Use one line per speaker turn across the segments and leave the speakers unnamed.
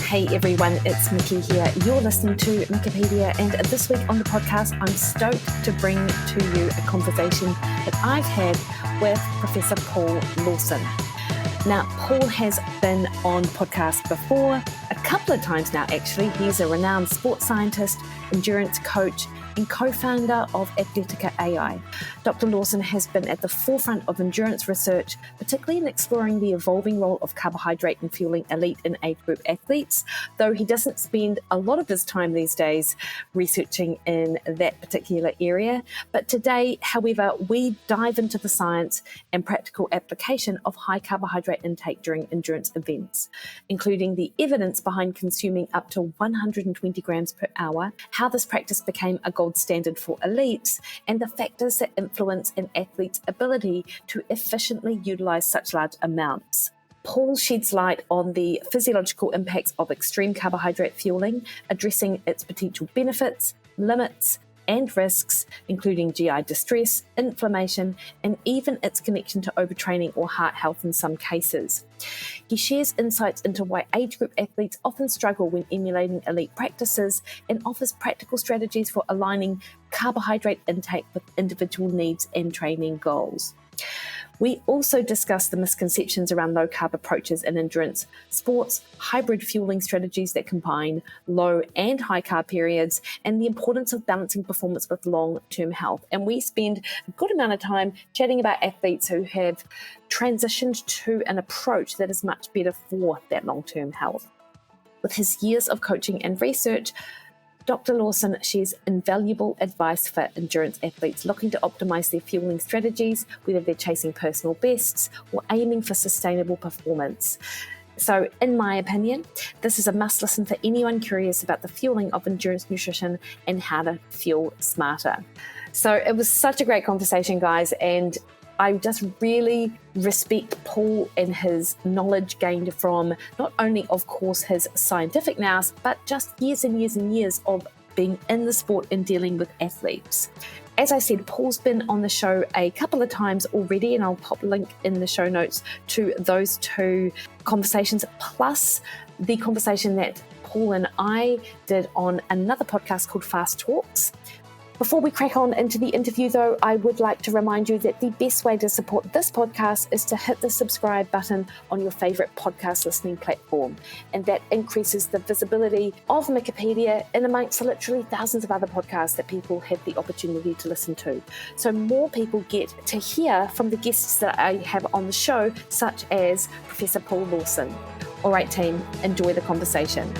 Hey everyone, it's Mikki here. You're listening to Wikipedia, and this week on the podcast, I'm stoked to bring to you a conversation that I've had with Professor Paul Laursen. Now, Paul has been on podcasts before, a couple of times now actually. He's a renowned sports scientist, endurance coach, and co-founder of Athletica AI. Dr. Laursen has been at the forefront of endurance research, particularly in exploring the evolving role of carbohydrate in fueling elite and age group athletes, though he doesn't spend a lot of his time these days researching in that particular area. But today, however, we dive into the science and practical application of high carbohydrate intake during endurance events, including the evidence behind consuming up to 120 grams per hour, how this practice became a gold standard for elites, and the factors that influence an athlete's ability to efficiently utilize such large amounts. Paul sheds light on the physiological impacts of extreme carbohydrate fueling, addressing its potential benefits, limits, and risks, including GI distress, inflammation, and even its connection to overtraining or heart health in some cases. He shares insights into why age group athletes often struggle when emulating elite practices and offers practical strategies for aligning carbohydrate intake with individual needs and training goals. We also discuss the misconceptions around low-carb approaches in endurance sports, hybrid fueling strategies that combine low and high-carb periods, and the importance of balancing performance with long-term health. And we spend a good amount of time chatting about athletes who have transitioned to an approach that is much better for that long-term health. With his years of coaching and research, Dr. Laursen shares invaluable advice for endurance athletes looking to optimize their fueling strategies, whether they're chasing personal bests or aiming for sustainable performance. So, in my opinion, this is a must listen for anyone curious about the fueling of endurance nutrition and how to fuel smarter. So, it was such a great conversation, guys, and I just really respect Paul and his knowledge gained from not only, of course, his scientific nous, but just years and years and years of being in the sport and dealing with athletes. As I said, Paul's been on the show a couple of times already, and I'll pop a link in the show notes to those two conversations, plus the conversation that Paul and I did on another podcast called Fast Talks. Before we crack on into the interview, though, I would like to remind you that the best way to support this podcast is to hit the subscribe button on your favourite podcast listening platform. And that increases the visibility of Wikipedia in amongst literally thousands of other podcasts that people have the opportunity to listen to. So more people get to hear from the guests that I have on the show, such as Professor Paul Laursen. All right, team, enjoy the conversation.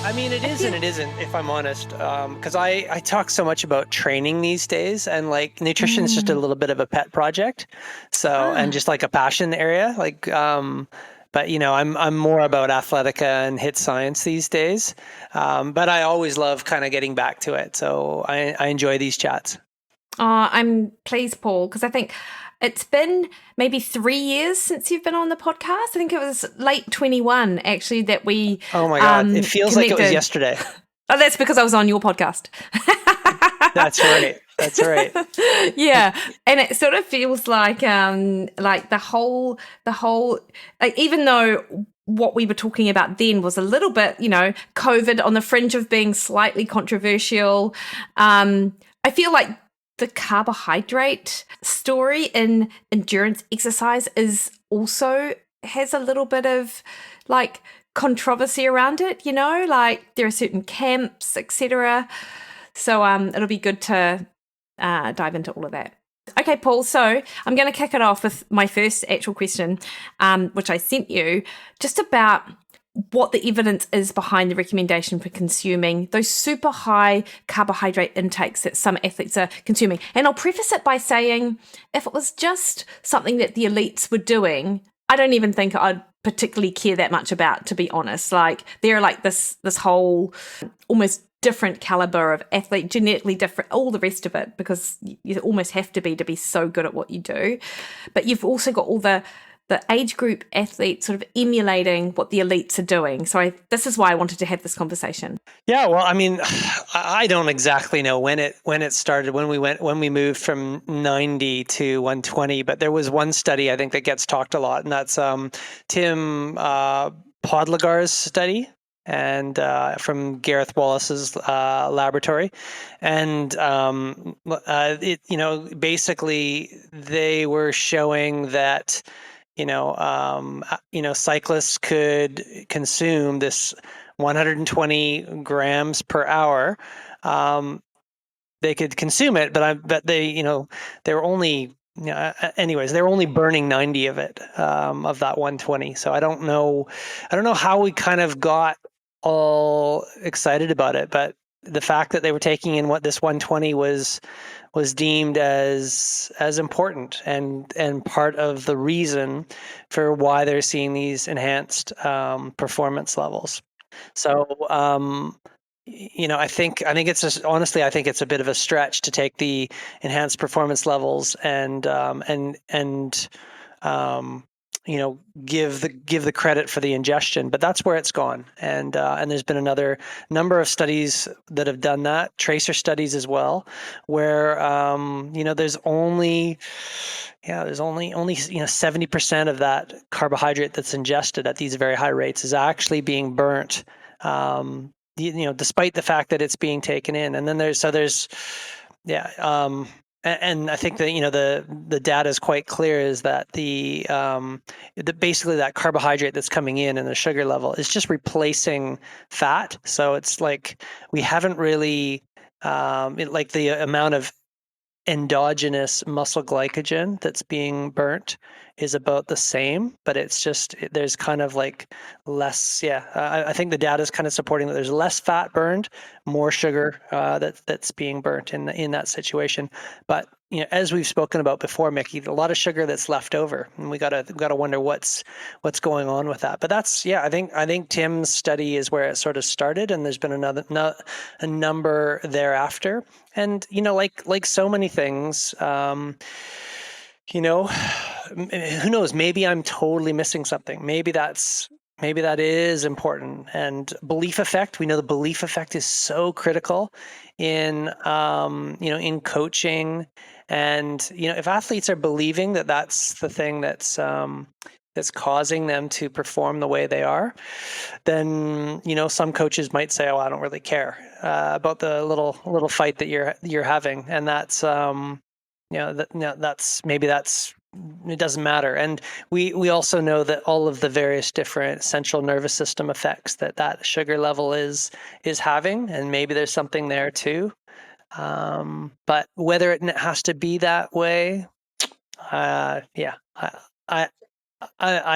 I mean, it is and it isn't, if I'm honest, because I talk so much about training these days, and like nutrition is just a little bit of a pet project. So, and just like a passion area, like, but you know, I'm more about Athletica and hit science these days. But I always love kind of getting back to it. So I enjoy these chats.
I'm pleased, Paul, because I think it's been maybe 3 years since you've been on the podcast. I think it was late 21, actually, that we
Oh my God, it feels
connected.
like it was yesterday.
Oh, that's because I was on your podcast.
That's right. That's right.
Yeah, and it sort of feels like the whole, like, even though what we were talking about then was a little bit, you know, COVID on the fringe of being slightly controversial, I feel like the carbohydrate story in endurance exercise is also has a little bit of like controversy around it, you know, like there are certain camps, etc. So it'll be good to dive into all of that. Okay, Paul, so I'm going to kick it off with my first actual question, which I sent you, just about what the evidence is behind the recommendation for consuming those super high carbohydrate intakes that some athletes are consuming. And I'll preface it by saying, if it was just something that the elites were doing, I don't even think I'd particularly care that much about, to be honest. Like, they're like this whole almost different caliber of athlete, genetically different, all the rest of it, because you almost have to be so good at what you do. But you've also got all the age group athletes sort of emulating what the elites are doing. So this is why I wanted to have this conversation.
Yeah, well, I mean, I don't exactly know when it started, when we moved from 90 to 120, but there was one study I think that gets talked a lot, and that's Tim Podlegar's study and from Gareth Wallace's laboratory, and basically they were showing that cyclists could consume this 120 grams per hour. They could consume it, but I bet they were only anyways, they were only burning 90 of it, of that 120. So I don't know how we kind of got all excited about it, but the fact that they were taking in what this 120 was deemed as important and part of the reason for why they're seeing these enhanced performance levels. So I think it's just, honestly, I think it's a bit of a stretch to take the enhanced performance levels and give the credit for the ingestion, but that's where it's gone. And there's been another number of studies that have done that, tracer studies as well, where there's only 70% of that carbohydrate that's ingested at these very high rates is actually being burnt. Despite the fact that it's being taken in. And then there's and I think that the data is quite clear, is that basically that carbohydrate that's coming in and the sugar level is just replacing fat. So it's like we haven't really like the amount of endogenous muscle glycogen that's being burnt is about the same, but it's just there's kind of like less. I think the data is kind of supporting that there's less fat burned, more sugar that's being burnt in that situation. But as we've spoken about before, Mikki, a lot of sugar that's left over, and we gotta wonder what's going on with that. But that's I think Tim's study is where it sort of started, and there's been a number thereafter. And like so many things, who knows? Maybe I'm totally missing something. Maybe that is important. And belief effect. We know the belief effect is so critical in in coaching. And if athletes are believing that that's the thing that's causing them to perform the way they are, then some coaches might say, "Oh, I don't really care about the little fight that you're having," and that's it doesn't matter. And we also know that all of the various different central nervous system effects that sugar level is having, and maybe there's something there too. But whether it has to be that way, I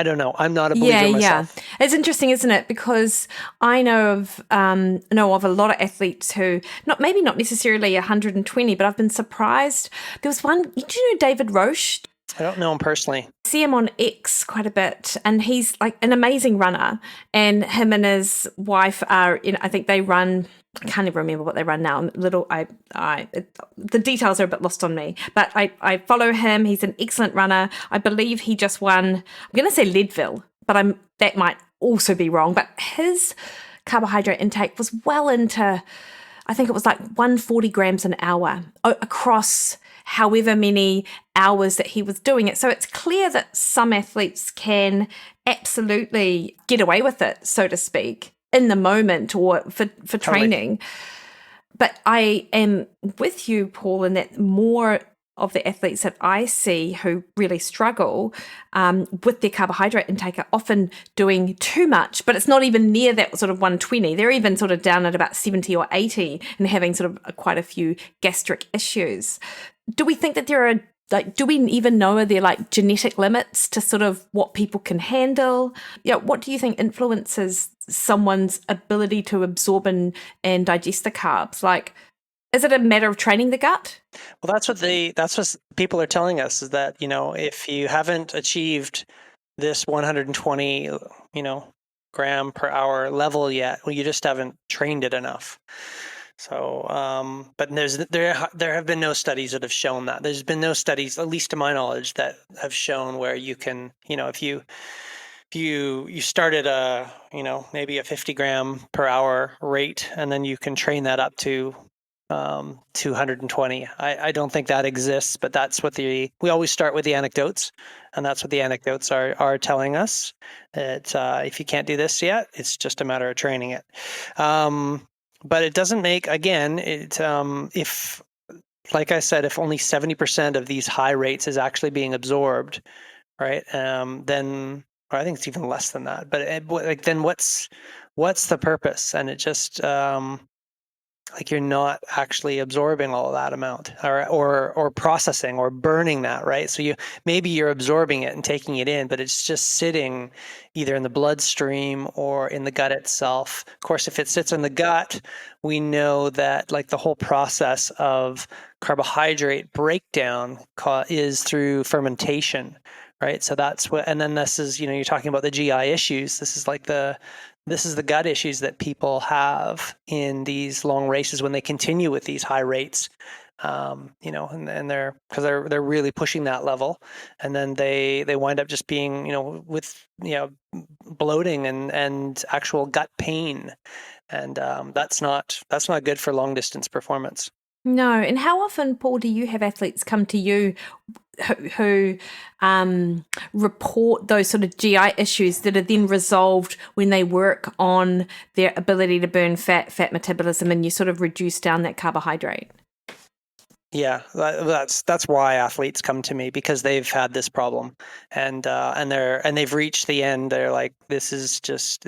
don't know. I'm not a believer myself.
Yeah. It's interesting, isn't it? Because I know of a lot of athletes who not necessarily 120, but I've been surprised. There was one. Did you know David Roche?
I don't know him personally.
See him on X quite a bit, and he's like an amazing runner. And him and his wife are, I think they run. I can't even remember what they run now. The details are a bit lost on me, but I follow him. He's an excellent runner. I believe he just won. I'm going to say Leadville, but that might also be wrong. But his carbohydrate intake was well into, I think it was like 140 grams an hour across however many hours that he was doing it. So it's clear that some athletes can absolutely get away with it, so to speak, in the moment or for training. But I am with you, Paul, in that more of the athletes that I see who really struggle with their carbohydrate intake are often doing too much, but it's not even near that sort of 120. They're even sort of down at about 70 or 80 and having sort of quite a few gastric issues. Do we think that there are, do we even know, are there like genetic limits to sort of what people can handle? What do you think influences someone's ability to absorb and digest the carbs? Like, is it a matter of training the gut?
Well, that's what people are telling us, is that, if you haven't achieved this 120, gram per hour level yet, well, you just haven't trained it enough. So, but there have been no studies that have shown that. There's been no studies, at least to my knowledge, that have shown where you can, if you start at maybe a 50 gram per hour rate, and then you can train that up to 220. I don't think that exists, but that's what we always start with the anecdotes. And that's what the anecdotes are telling us. That if you can't do this yet, it's just a matter of training it. But it doesn't make, again, if, like I said, if only 70% of these high rates is actually being absorbed, right? Then, or I think it's even less than that. But then what's the purpose? And it just like you're not actually absorbing all of that amount, or processing or burning that, right? So maybe you're absorbing it and taking it in, but it's just sitting either in the bloodstream or in the gut itself. Of course, if it sits in the gut, we know that like the whole process of carbohydrate breakdown is through fermentation, right? So that's what, and then this is, you're talking about the GI issues. This is the gut issues that people have in these long races when they continue with these high rates, and they're really pushing that level, and then they wind up just being, with bloating and actual gut pain, and that's not good for long distance performance.
No. And how often, Paul, do you have athletes come to you who report those sort of GI issues that are then resolved when they work on their ability to burn fat metabolism, and you sort of reduce down that carbohydrate?
Yeah, that's why athletes come to me, because they've had this problem, and they've reached the end. They're like, this is just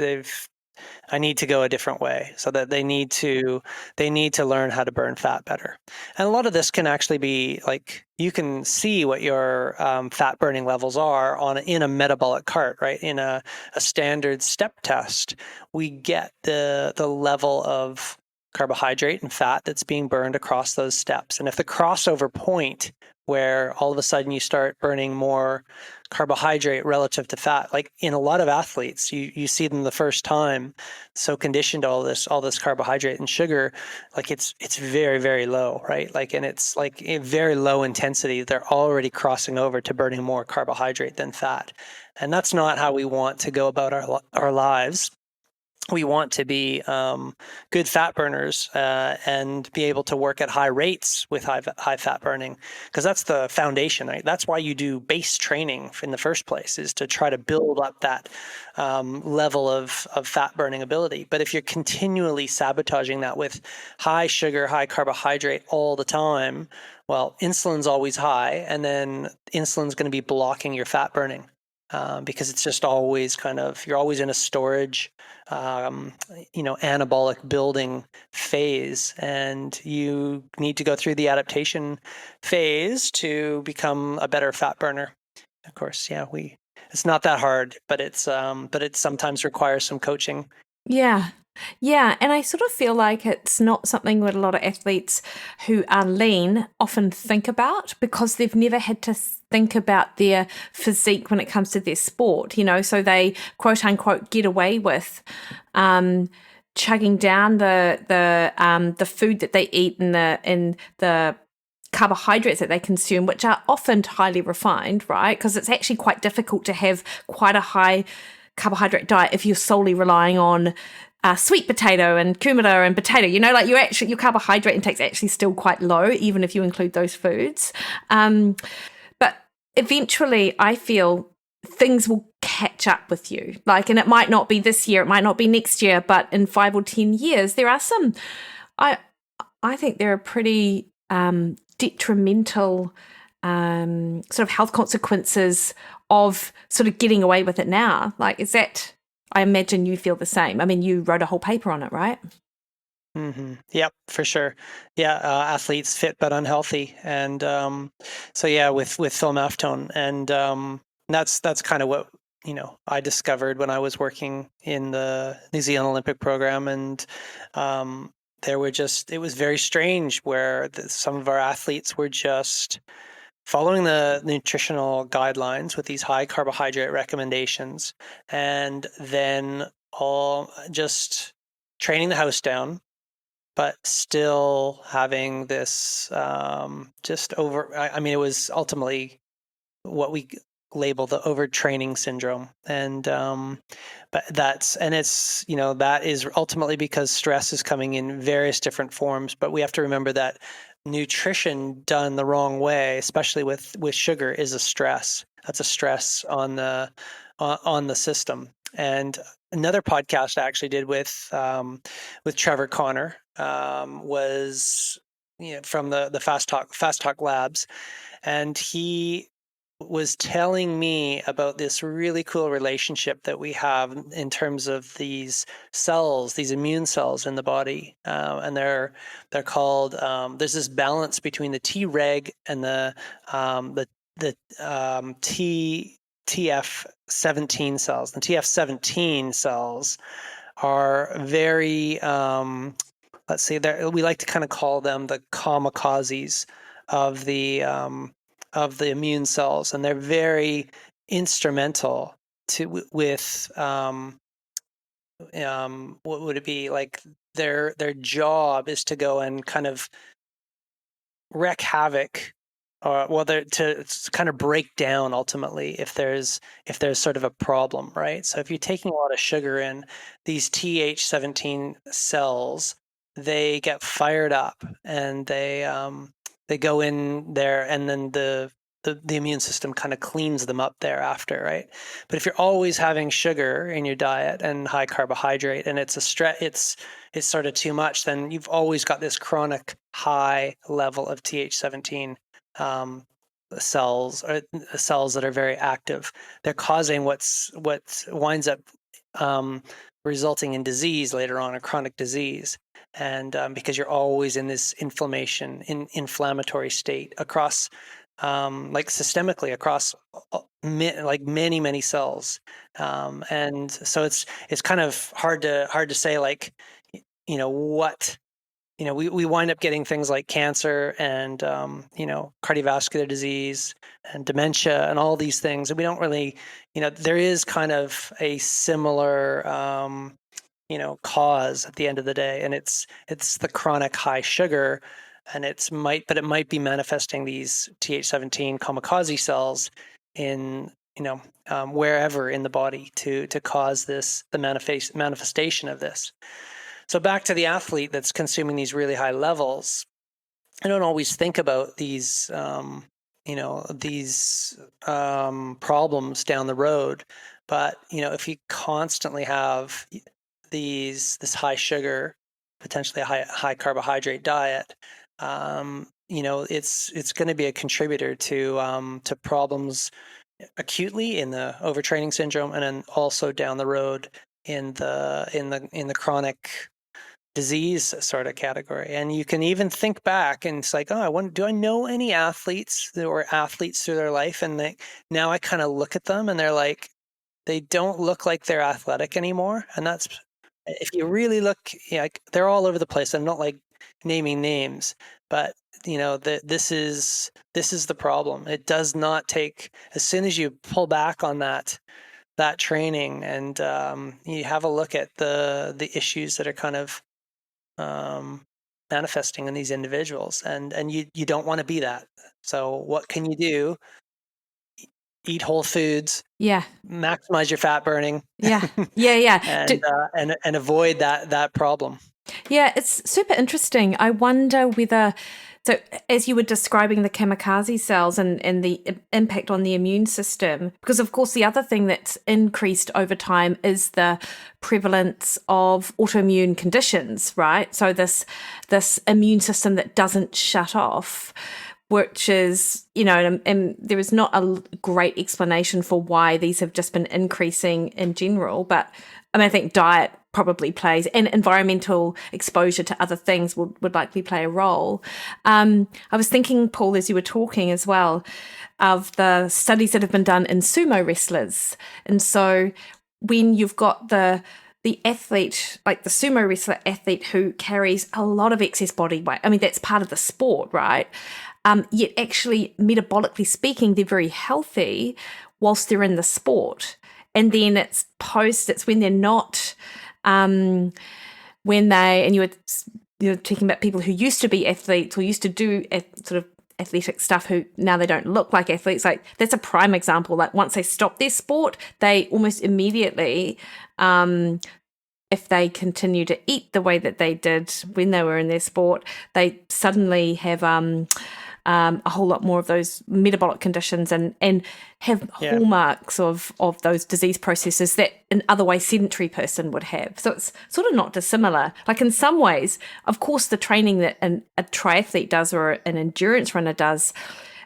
I need to go a different way, so that they need to learn how to burn fat better. And a lot of this can actually be like, you can see what your fat burning levels are in a metabolic cart, right? In a standard step test, we get the level of carbohydrate and fat that's being burned across those steps. And if the crossover point where all of a sudden you start burning more carbohydrate relative to fat, like in a lot of athletes, you see them the first time so conditioned to all this carbohydrate and sugar, like it's very, very low, right? Like, and it's like a very low intensity. They're already crossing over to burning more carbohydrate than fat. And that's not how we want to go about our lives. We want to be good fat burners and be able to work at high rates with high fat burning, because that's the foundation, right? That's why you do base training in the first place, is to try to build up that level of fat burning ability. But if you're continually sabotaging that with high sugar, high carbohydrate all the time, well, insulin's always high, and then insulin's going to be blocking your fat burning. Because it's just always you're always in a storage, anabolic building phase, and you need to go through the adaptation phase to become a better fat burner. Of course, it's not that hard, but it sometimes requires some coaching.
Yeah. Yeah, and I sort of feel like it's not something that a lot of athletes who are lean often think about, because they've never had to think about their physique when it comes to their sport, so they quote unquote get away with chugging down the food that they eat and the carbohydrates that they consume, which are often highly refined, right? Because it's actually quite difficult to have quite a high carbohydrate diet if you're solely relying on sweet potato and kumara and potato, like your carbohydrate intake's actually still quite low, even if you include those foods. But eventually I feel things will catch up with you. And it might not be this year, it might not be next year, but in 5 or 10 years, there are some, I think there are pretty detrimental sort of health consequences of sort of getting away with it now. I imagine you feel the same. I mean, you wrote a whole paper on it, right?
Mm-hmm. Yep, for sure. Yeah, athletes fit but unhealthy, and with Phil Maftone, and that's kind of what I discovered when I was working in the New Zealand Olympic program, and it was very strange where some of our athletes were just following the nutritional guidelines with these high carbohydrate recommendations, and then all just training the house down, but still having this it was ultimately what we label the overtraining syndrome. And that is ultimately because stress is coming in various different forms. But we have to remember that nutrition done the wrong way, especially with sugar, is a stress. a stress on the system. And another podcast I actually did with Trevor Connor was from the Fast Talk Labs, and he was telling me about this really cool relationship that we have in terms of these cells, these immune cells in the body, and they're called. There's this balance between the Treg and the TF17 cells. The TF17 cells are very, let's see, we like to kind of call them the kamikazes of the immune cells, and they're very instrumental with what would it be like? Their job is to go and kind of wreak havoc, or to kind of break down ultimately if there's sort of a problem, right? So if you're taking a lot of sugar in, these TH17 cells, they get fired up and they go in there, and then the immune system kind of cleans them up thereafter, right? But if you're always having sugar in your diet and high carbohydrate, and it's sort of too much, then you've always got this chronic high level of TH17 cells, or cells that are very active. They're causing what winds up resulting in disease later on, a chronic disease. And because you're always in this inflammatory state across, like systemically across like many cells, and so it's kind of hard to say, like, what, we wind up getting things like cancer and cardiovascular disease and dementia and all these things, and we don't really, there is kind of a similar cause at the end of the day, and it's the chronic high sugar, and it might be manifesting these TH17 kamikaze cells in wherever in the body to cause the manifestation of this. So back to the athlete that's consuming these really high levels, I don't always think about these problems down the road, but if you constantly have this high sugar, potentially a high carbohydrate diet, it's going to be a contributor to problems acutely in the overtraining syndrome, and then also down the road in the chronic disease sort of category. And you can even think back, and it's like, do I know any athletes that were athletes through their life? And now I kind of look at them and they're like, they don't look like they're athletic anymore. And that's, if you really look, they're all over the place. I'm not like naming names, but this is the problem. It does not take, as soon as you pull back on that training, and you have a look at the issues that are kind of manifesting in these individuals, and you don't want to be that. So what can you do? Eat whole foods.
Yeah.
Maximize your fat burning.
Yeah.
and avoid that problem.
Yeah, it's super interesting. I wonder whether, so as you were describing the kamikaze cells and the impact on the immune system, because of course the other thing that's increased over time is the prevalence of autoimmune conditions, right? So this immune system that doesn't shut off, which is, and there is not a great explanation for why these have just been increasing in general. But I think diet probably plays, and environmental exposure to other things would likely play a role. I was thinking, Paul, as you were talking as well, of the studies that have been done in sumo wrestlers. And so when you've got the athlete, like the sumo wrestler athlete who carries a lot of excess body weight, that's part of the sport, right? Yet actually, metabolically speaking, they're very healthy whilst they're in the sport. And then it's when they're not, and you were talking about people who used to be athletes or used to do sort of athletic stuff who now they don't look like athletes. Like, that's a prime example. Like, once they stop their sport, they almost immediately, if they continue to eat the way that they did when they were in their sport, they suddenly have a whole lot more of those metabolic conditions and have hallmarks of those disease processes that an otherwise sedentary person would have. So it's sort of not dissimilar. Like in some ways, of course, the training that a triathlete does or an endurance runner does,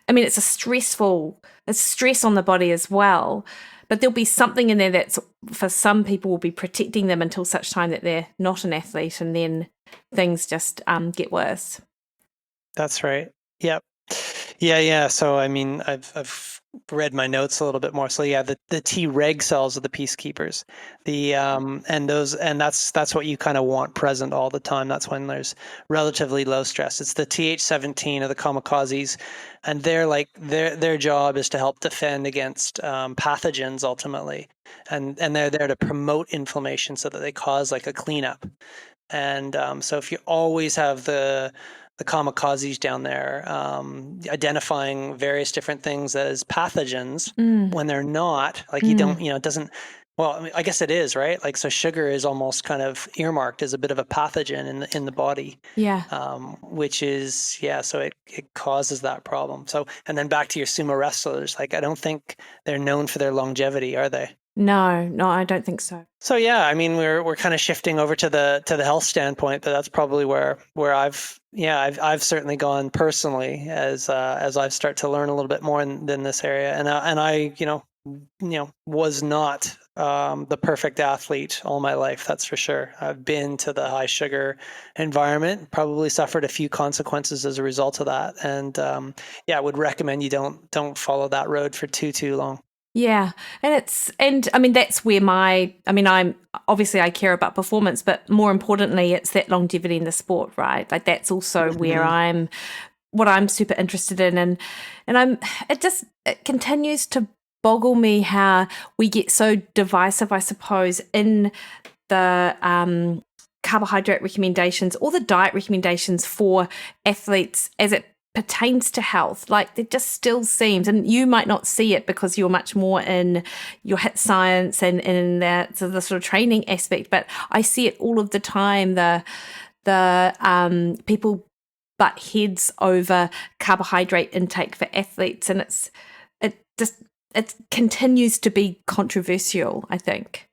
I mean, it's stress on the body as well. But there'll be something in there that's, for some people, will be protecting them until such time that they're not an athlete, and then things just get worse.
That's right. Yep. Yeah. So, I mean, I've read my notes a little bit more. So, yeah, the Treg cells are the peacekeepers. And that's what you kind of want present all the time. That's when there's relatively low stress. It's the Th17 or the kamikazes, and they're like their job is to help defend against pathogens ultimately, and they're there to promote inflammation so that they cause like a cleanup. And so if you always have the kamikazes down there, identifying various different things as pathogens when they're not, like you don't, it doesn't, well, I mean, I guess it is, right? Like, so sugar is almost kind of earmarked as a bit of a pathogen in the body.
Yeah.
Which is, so it causes that problem. So, and then back to your sumo wrestlers, like, I don't think they're known for their longevity, are they?
No, I don't think so.
So yeah, I mean, we're kind of shifting over to the health standpoint, but that's probably where I've certainly gone personally as I've started to learn a little bit more in this area, and I was not the perfect athlete all my life, that's for sure. I've been to the high sugar environment, probably suffered a few consequences as a result of that, and I would recommend you don't follow that road for too long.
Yeah. And I mean, that's where I'm obviously I care about performance, but more importantly, it's that longevity in the sport, right? Like that's also where what I'm super interested in. And it continues to boggle me how we get so divisive, I suppose, in the carbohydrate recommendations or the diet recommendations for athletes as it pertains to health. Like it just still seems, and you might not see it because you're much more in your HIIT science and in the sort of training aspect, but I see it all of the time. The people butt heads over carbohydrate intake for athletes, and it continues to be controversial, I think.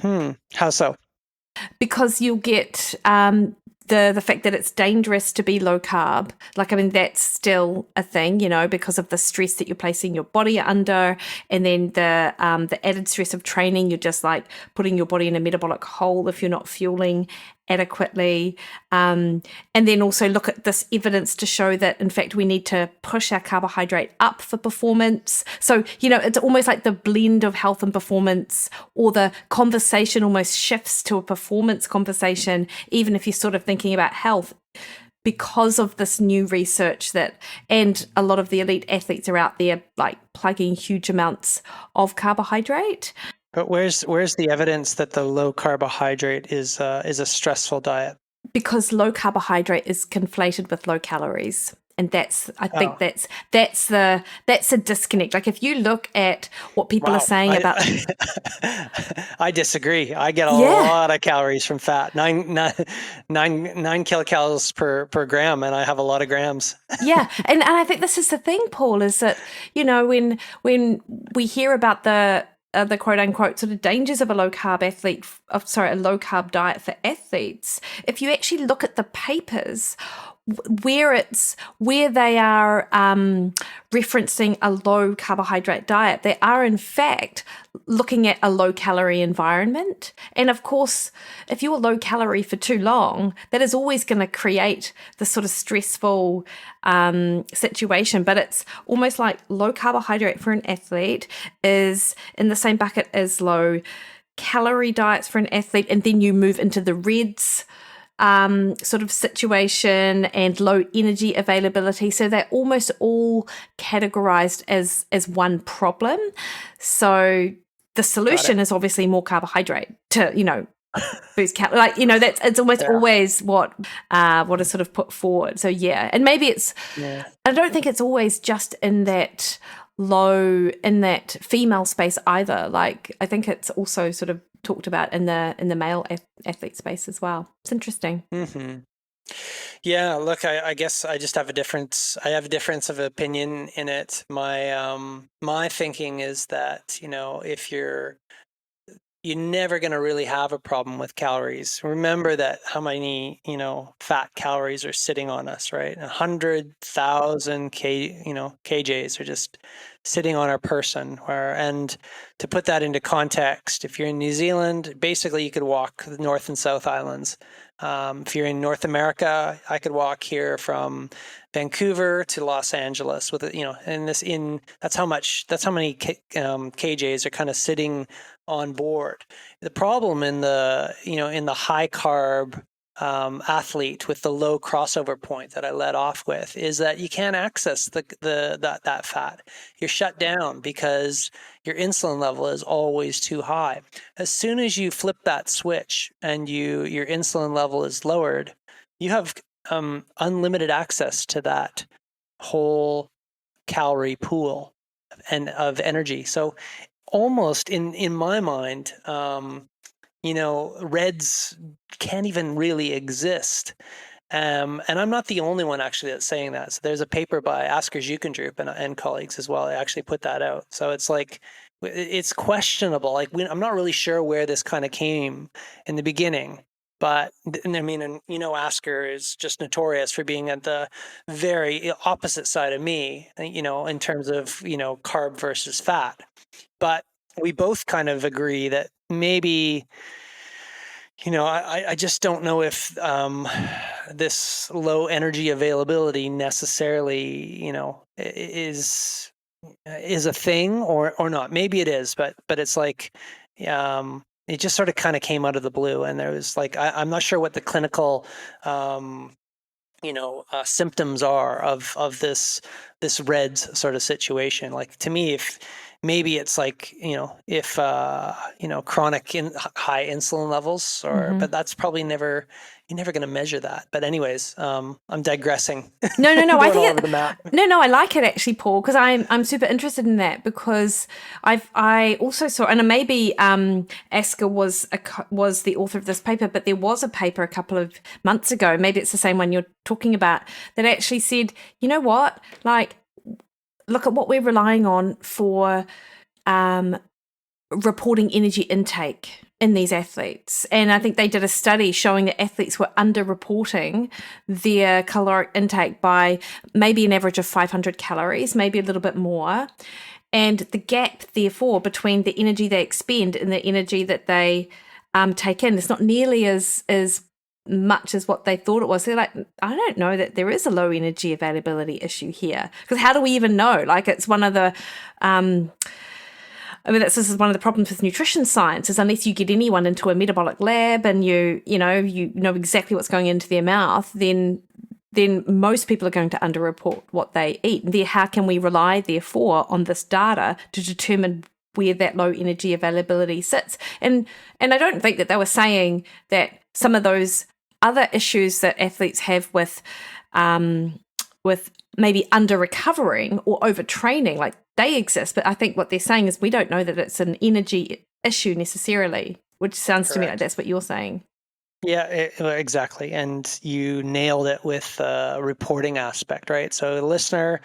How so?
Because you'll get the fact that it's dangerous to be low carb. Like, I mean, that's still a thing, because of the stress that you're placing your body under, and then the added stress of training. You're just like putting your body in a metabolic hole if you're not fueling adequately. And then also look at this evidence to show that, in fact, we need to push our carbohydrate up for performance. So, it's almost like the blend of health and performance, or the conversation almost shifts to a performance conversation, even if you're sort of thinking about health, because of this new research and a lot of the elite athletes are out there like plugging huge amounts of carbohydrate.
But where's the evidence that the low carbohydrate is a stressful diet?
Because low carbohydrate is conflated with low calories. And that's a disconnect. Like if you look at what people are saying about,
I disagree. I get a lot of calories from fat, 9 kilocalories per gram, and I have a lot of grams.
Yeah, and I think this is the thing, Paul, is that when we hear about the quote unquote sort of dangers of a low carb diet for athletes, if you actually look at the papers where they are referencing a low carbohydrate diet, they are in fact looking at a low calorie environment. And of course, if you're low calorie for too long, that is always going to create this sort of stressful situation. But it's almost like low carbohydrate for an athlete is in the same bucket as low calorie diets for an athlete, and then you move into the reds sort of situation and low energy availability. So they're almost all categorized as one problem. So the solution is obviously more carbohydrate to, boost calories. Like, it's almost always what is sort of put forward. So yeah, and maybe I don't think it's always just in that female space either. Like I think it's also sort of talked about in the male athlete space as well. It's interesting.
Mm-hmm. Yeah, look, I guess I just have a difference. I have a difference of opinion in it. My thinking is that, if you're never going to really have a problem with calories. Remember that how many, fat calories are sitting on us, right? 100,000 kJs are just sitting on our person. And to put that into context, if you're in New Zealand, basically you could walk the North and South Islands. If you're in North America, I could walk here from Vancouver to Los Angeles with, that's how many kJs are kind of sitting on board. The problem in the high carb athlete with the low crossover point that I led off with is that you can't access that fat. You're shut down because your insulin level is always too high. As soon as you flip that switch and your insulin level is lowered, you have unlimited access to that whole calorie pool and of energy. So almost in my mind, reds can't even really exist. And I'm not the only one actually that's saying that. So there's a paper by Asker Jukendrup and colleagues as well. I actually put that out. So it's like, it's questionable. Like I'm not really sure where this kind of came in the beginning. But I mean, and Asker is just notorious for being at the very opposite side of me, in terms of, carb versus fat. But we both kind of agree that maybe, I just don't know if this low energy availability necessarily, is a thing or not. Maybe it is, but it's like, it just sort of kind of came out of the blue, and there was like, I'm not sure what the clinical symptoms are of this REDS sort of situation. Like, to me, if maybe it's like, if chronic high insulin levels, but that's probably you're never going to measure that. But anyways, I'm digressing.
No. I
Going all
think
over the map.
No. I like it actually, Paul, because I'm super interested in that, because I also saw, and maybe Asker was the author of this paper, but there was a paper a couple of months ago, maybe it's the same one you're talking about, that actually said, you know what, like, look at what we're relying on for reporting energy intake in these athletes. And I think they did a study showing that athletes were underreporting their caloric intake by maybe an average of 500 calories, maybe a little bit more. And the gap, therefore, between the energy they expend and the energy that they take in is not nearly as much as what they thought it was. They're like, I don't know that there is a low energy availability issue here. Because how do we even know? Like, it's one of the this is one of the problems with nutrition science, is unless you get anyone into a metabolic lab and you know exactly what's going into their mouth, then most people are going to underreport what they eat. And how can we rely, therefore, on this data to determine where that low energy availability sits? And I don't think that they were saying that some of those other issues that athletes have with maybe under recovering or overtraining, like, they exist. But I think what they're saying is we don't know that it's an energy issue necessarily, which sounds to me like that's what you're saying.
Yeah, exactly. And you nailed it with the reporting aspect, right? So, the listener,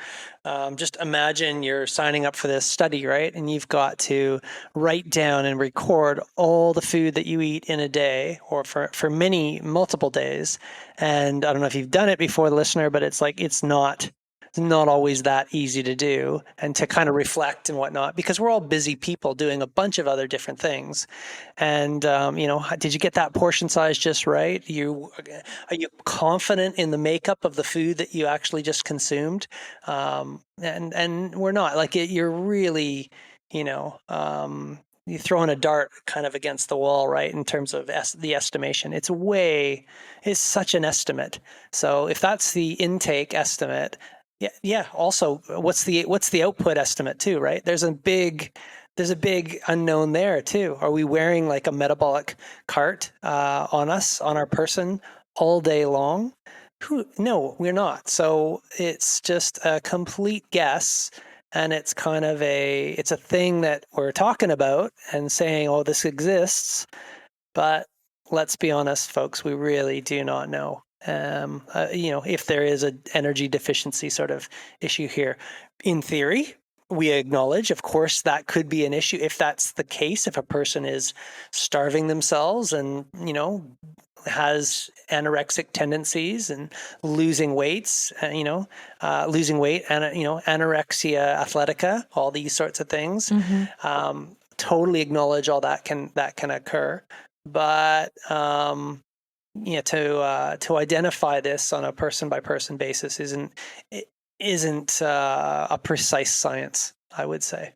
just imagine you're signing up for this study, right? And you've got to write down and record all the food that you eat in a day, or for multiple days. And I don't know if you've done it before, the listener, but it's like, it's not always that easy to do, and to kind of reflect and whatnot, because we're all busy people doing a bunch of other different things. And did you get that portion size just right? Are you confident in the makeup of the food that you actually just consumed? And we're not. Like, you're really, you're throwing a dart kind of against the wall, right? In terms of the estimation, it's such an estimate. So if that's the intake estimate, yeah. Also, what's the output estimate too, right? There's a big unknown there too. Are we wearing like a metabolic cart on our person all day long? No, we're not. So it's just a complete guess, and it's kind of it's a thing that we're talking about and saying, oh, this exists, but let's be honest, folks, we really do not know. if there is an energy deficiency sort of issue here. In theory, we acknowledge, of course, that could be an issue. If that's the case, if a person is starving themselves and, has anorexic tendencies and losing weights, losing weight, and, anorexia athletica, all these sorts of things, totally acknowledge all that can occur. But, to identify this on a person by person basis isn't a precise science, I would say.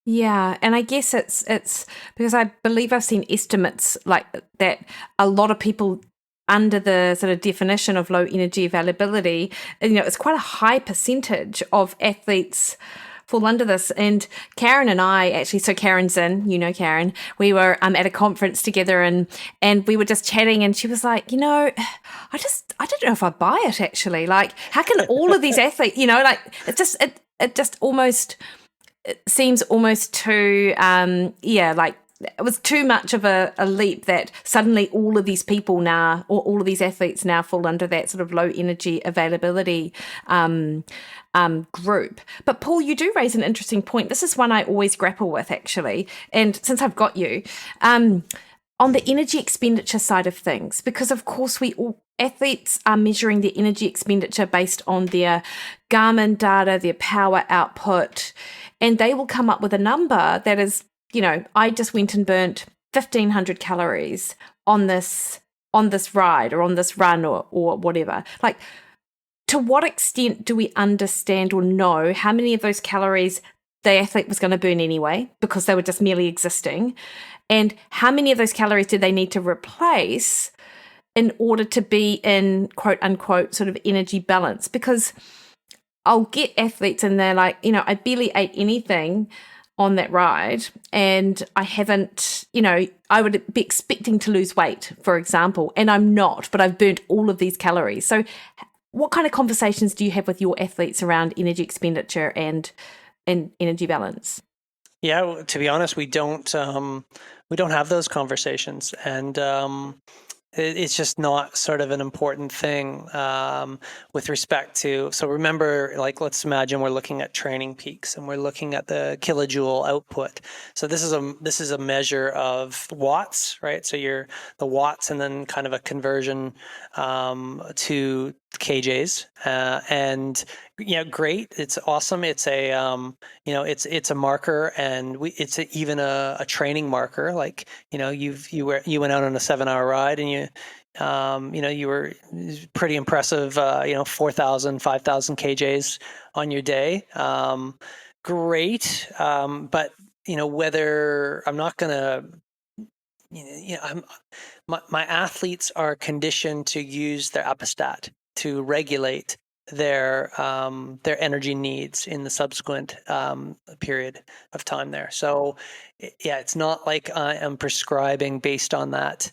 Yeah, and I guess it's because I believe I've seen estimates like that a lot of people under the sort of definition of low energy availability, it's quite a high percentage of athletes fall under this. And Karen and I actually, so Karen's in, Karen, we were at a conference together and we were just chatting and she was like, I don't know if I buy it actually. Like, how can all of these athletes, it just almost... It seems almost too, like it was too much of a leap that suddenly all of these people now, or all of these athletes now fall under that sort of low energy availability group. But Paul, you do raise an interesting point. This is one I always grapple with actually. And since I've got you, on the energy expenditure side of things, because of course athletes are measuring their energy expenditure based on their Garmin data, their power output, and they will come up with a number that is, I just went and burnt 1,500 calories on this ride or on this run or whatever. Like, to what extent do we understand or know how many of those calories the athlete was going to burn anyway because they were just merely existing? And how many of those calories do they need to replace in order to be in quote unquote sort of energy balance? Because I'll get athletes and they're like, I barely ate anything on that ride and I haven't, I would be expecting to lose weight, for example, and I'm not, but I've burnt all of these calories. So what kind of conversations do you have with your athletes around energy expenditure and energy balance?
Yeah, to be honest, we don't have those conversations, and it's just not sort of an important thing with respect to. So remember, like, let's imagine we're looking at training peaks and we're looking at the kilojoule output. So this is a measure of watts, right? So you're the watts and then kind of a conversion to kJs, and great. It's awesome. It's a it's a marker, and it's even a training marker. Like, you went out on a 7-hour ride and you were pretty impressive. 4,000, 5,000 kJs on your day. Great. But whether I'm not gonna. My athletes are conditioned to use their appestat to regulate their energy needs in the subsequent period of time there. So yeah, it's not like I am prescribing based on that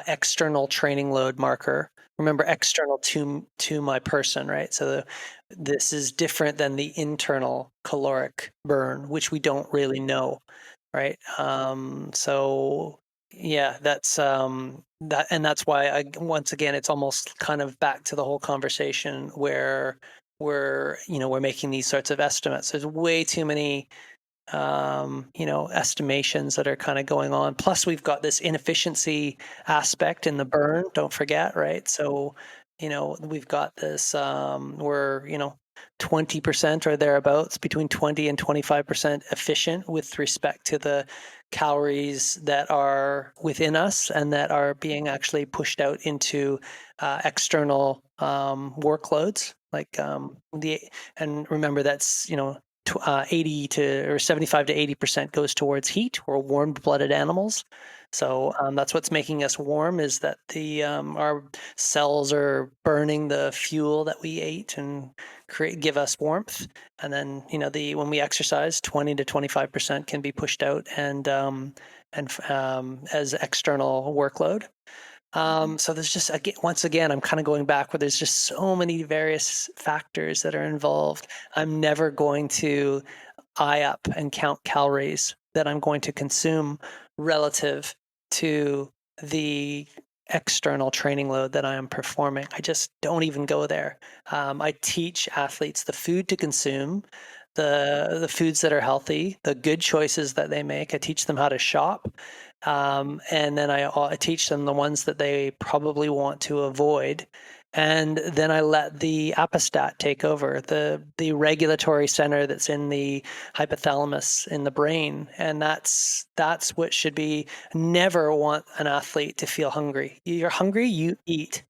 external training load marker. Remember, external to my person, right? So this is different than the internal caloric burn, which we don't really know, right? So yeah, that's that, and that's why once again, it's almost kind of back to the whole conversation where we're making these sorts of estimates. There's way too many estimations that are kind of going on. Plus, we've got this inefficiency aspect in the burn. Don't forget, right? So we've got this. We're 20% or thereabouts, between 20 and 25% efficient with respect to the calories that are within us and that are being actually pushed out into external workloads. Like and remember, that's 80 to or 75 to 80% goes towards heat. We're warm-blooded animals. So that's what's making us warm, is that our cells are burning the fuel that we ate and give us warmth. And then when we exercise, 20 to 25% can be pushed out and as external workload. So there's just, once again, I'm kind of going back where there's just so many various factors that are involved. I'm never going to eye up and count calories that I'm going to consume relative to the external training load that I am performing. I just don't even go there. I teach athletes the food to consume, the foods that are healthy, the good choices that they make. I teach them how to shop, and then I teach them the ones that they probably want to avoid. And then I let the apostat take over, the regulatory center that's in the hypothalamus in the brain, and that's what should be. Never want an athlete to feel hungry. You're hungry, you eat.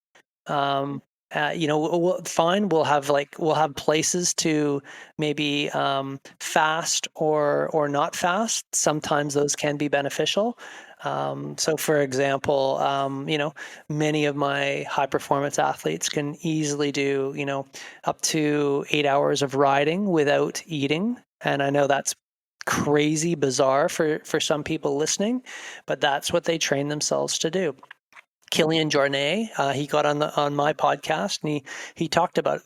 Um, fine. We'll have places to maybe fast or not fast. Sometimes those can be beneficial. So, for example, many of my high performance athletes can easily do up to 8 hours of riding without eating, and I know that's crazy bizarre for some people listening, but that's what they train themselves to do. Killian Jornet, he got on my podcast, and he talked about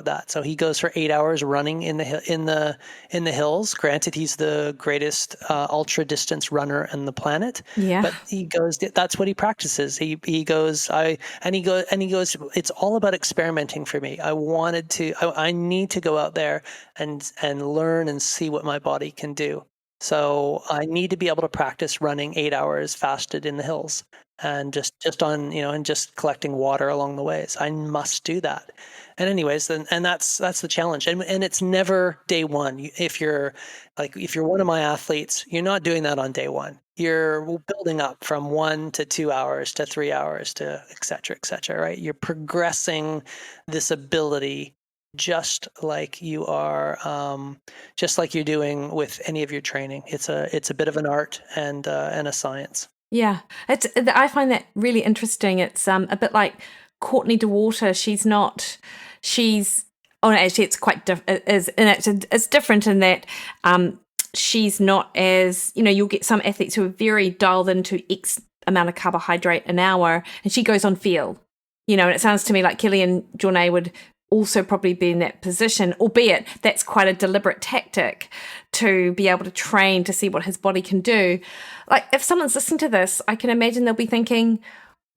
that. So he goes for 8 hours running in the hills. Granted, he's the greatest ultra distance runner on the planet.
Yeah.
But he goes. That's what he practices. He goes. He goes. It's all about experimenting for me. I need to go out there and learn and see what my body can do. So I need to be able to practice running 8 hours fasted in the hills, and just on and just collecting water along the ways. I must do that. And anyways, and that's the challenge. And it's never day one. If you're one of my athletes, you're not doing that on day one. You're building up from 1 to 2 hours to 3 hours to et cetera, right? You're progressing this ability just like you are, just like you're doing with any of your training. It's a bit of an art and a science.
Yeah, I find that really interesting. It's a bit like Courtney DeWater. Actually, it's quite different. It's different in that she's not as, you'll get some athletes who are very dialed into X amount of carbohydrate an hour, and she goes on feel. And it sounds to me like Killian Jornet would also probably be in that position, albeit that's quite a deliberate tactic to be able to train to see what his body can do. Like, if someone's listening to this, I can imagine they'll be thinking,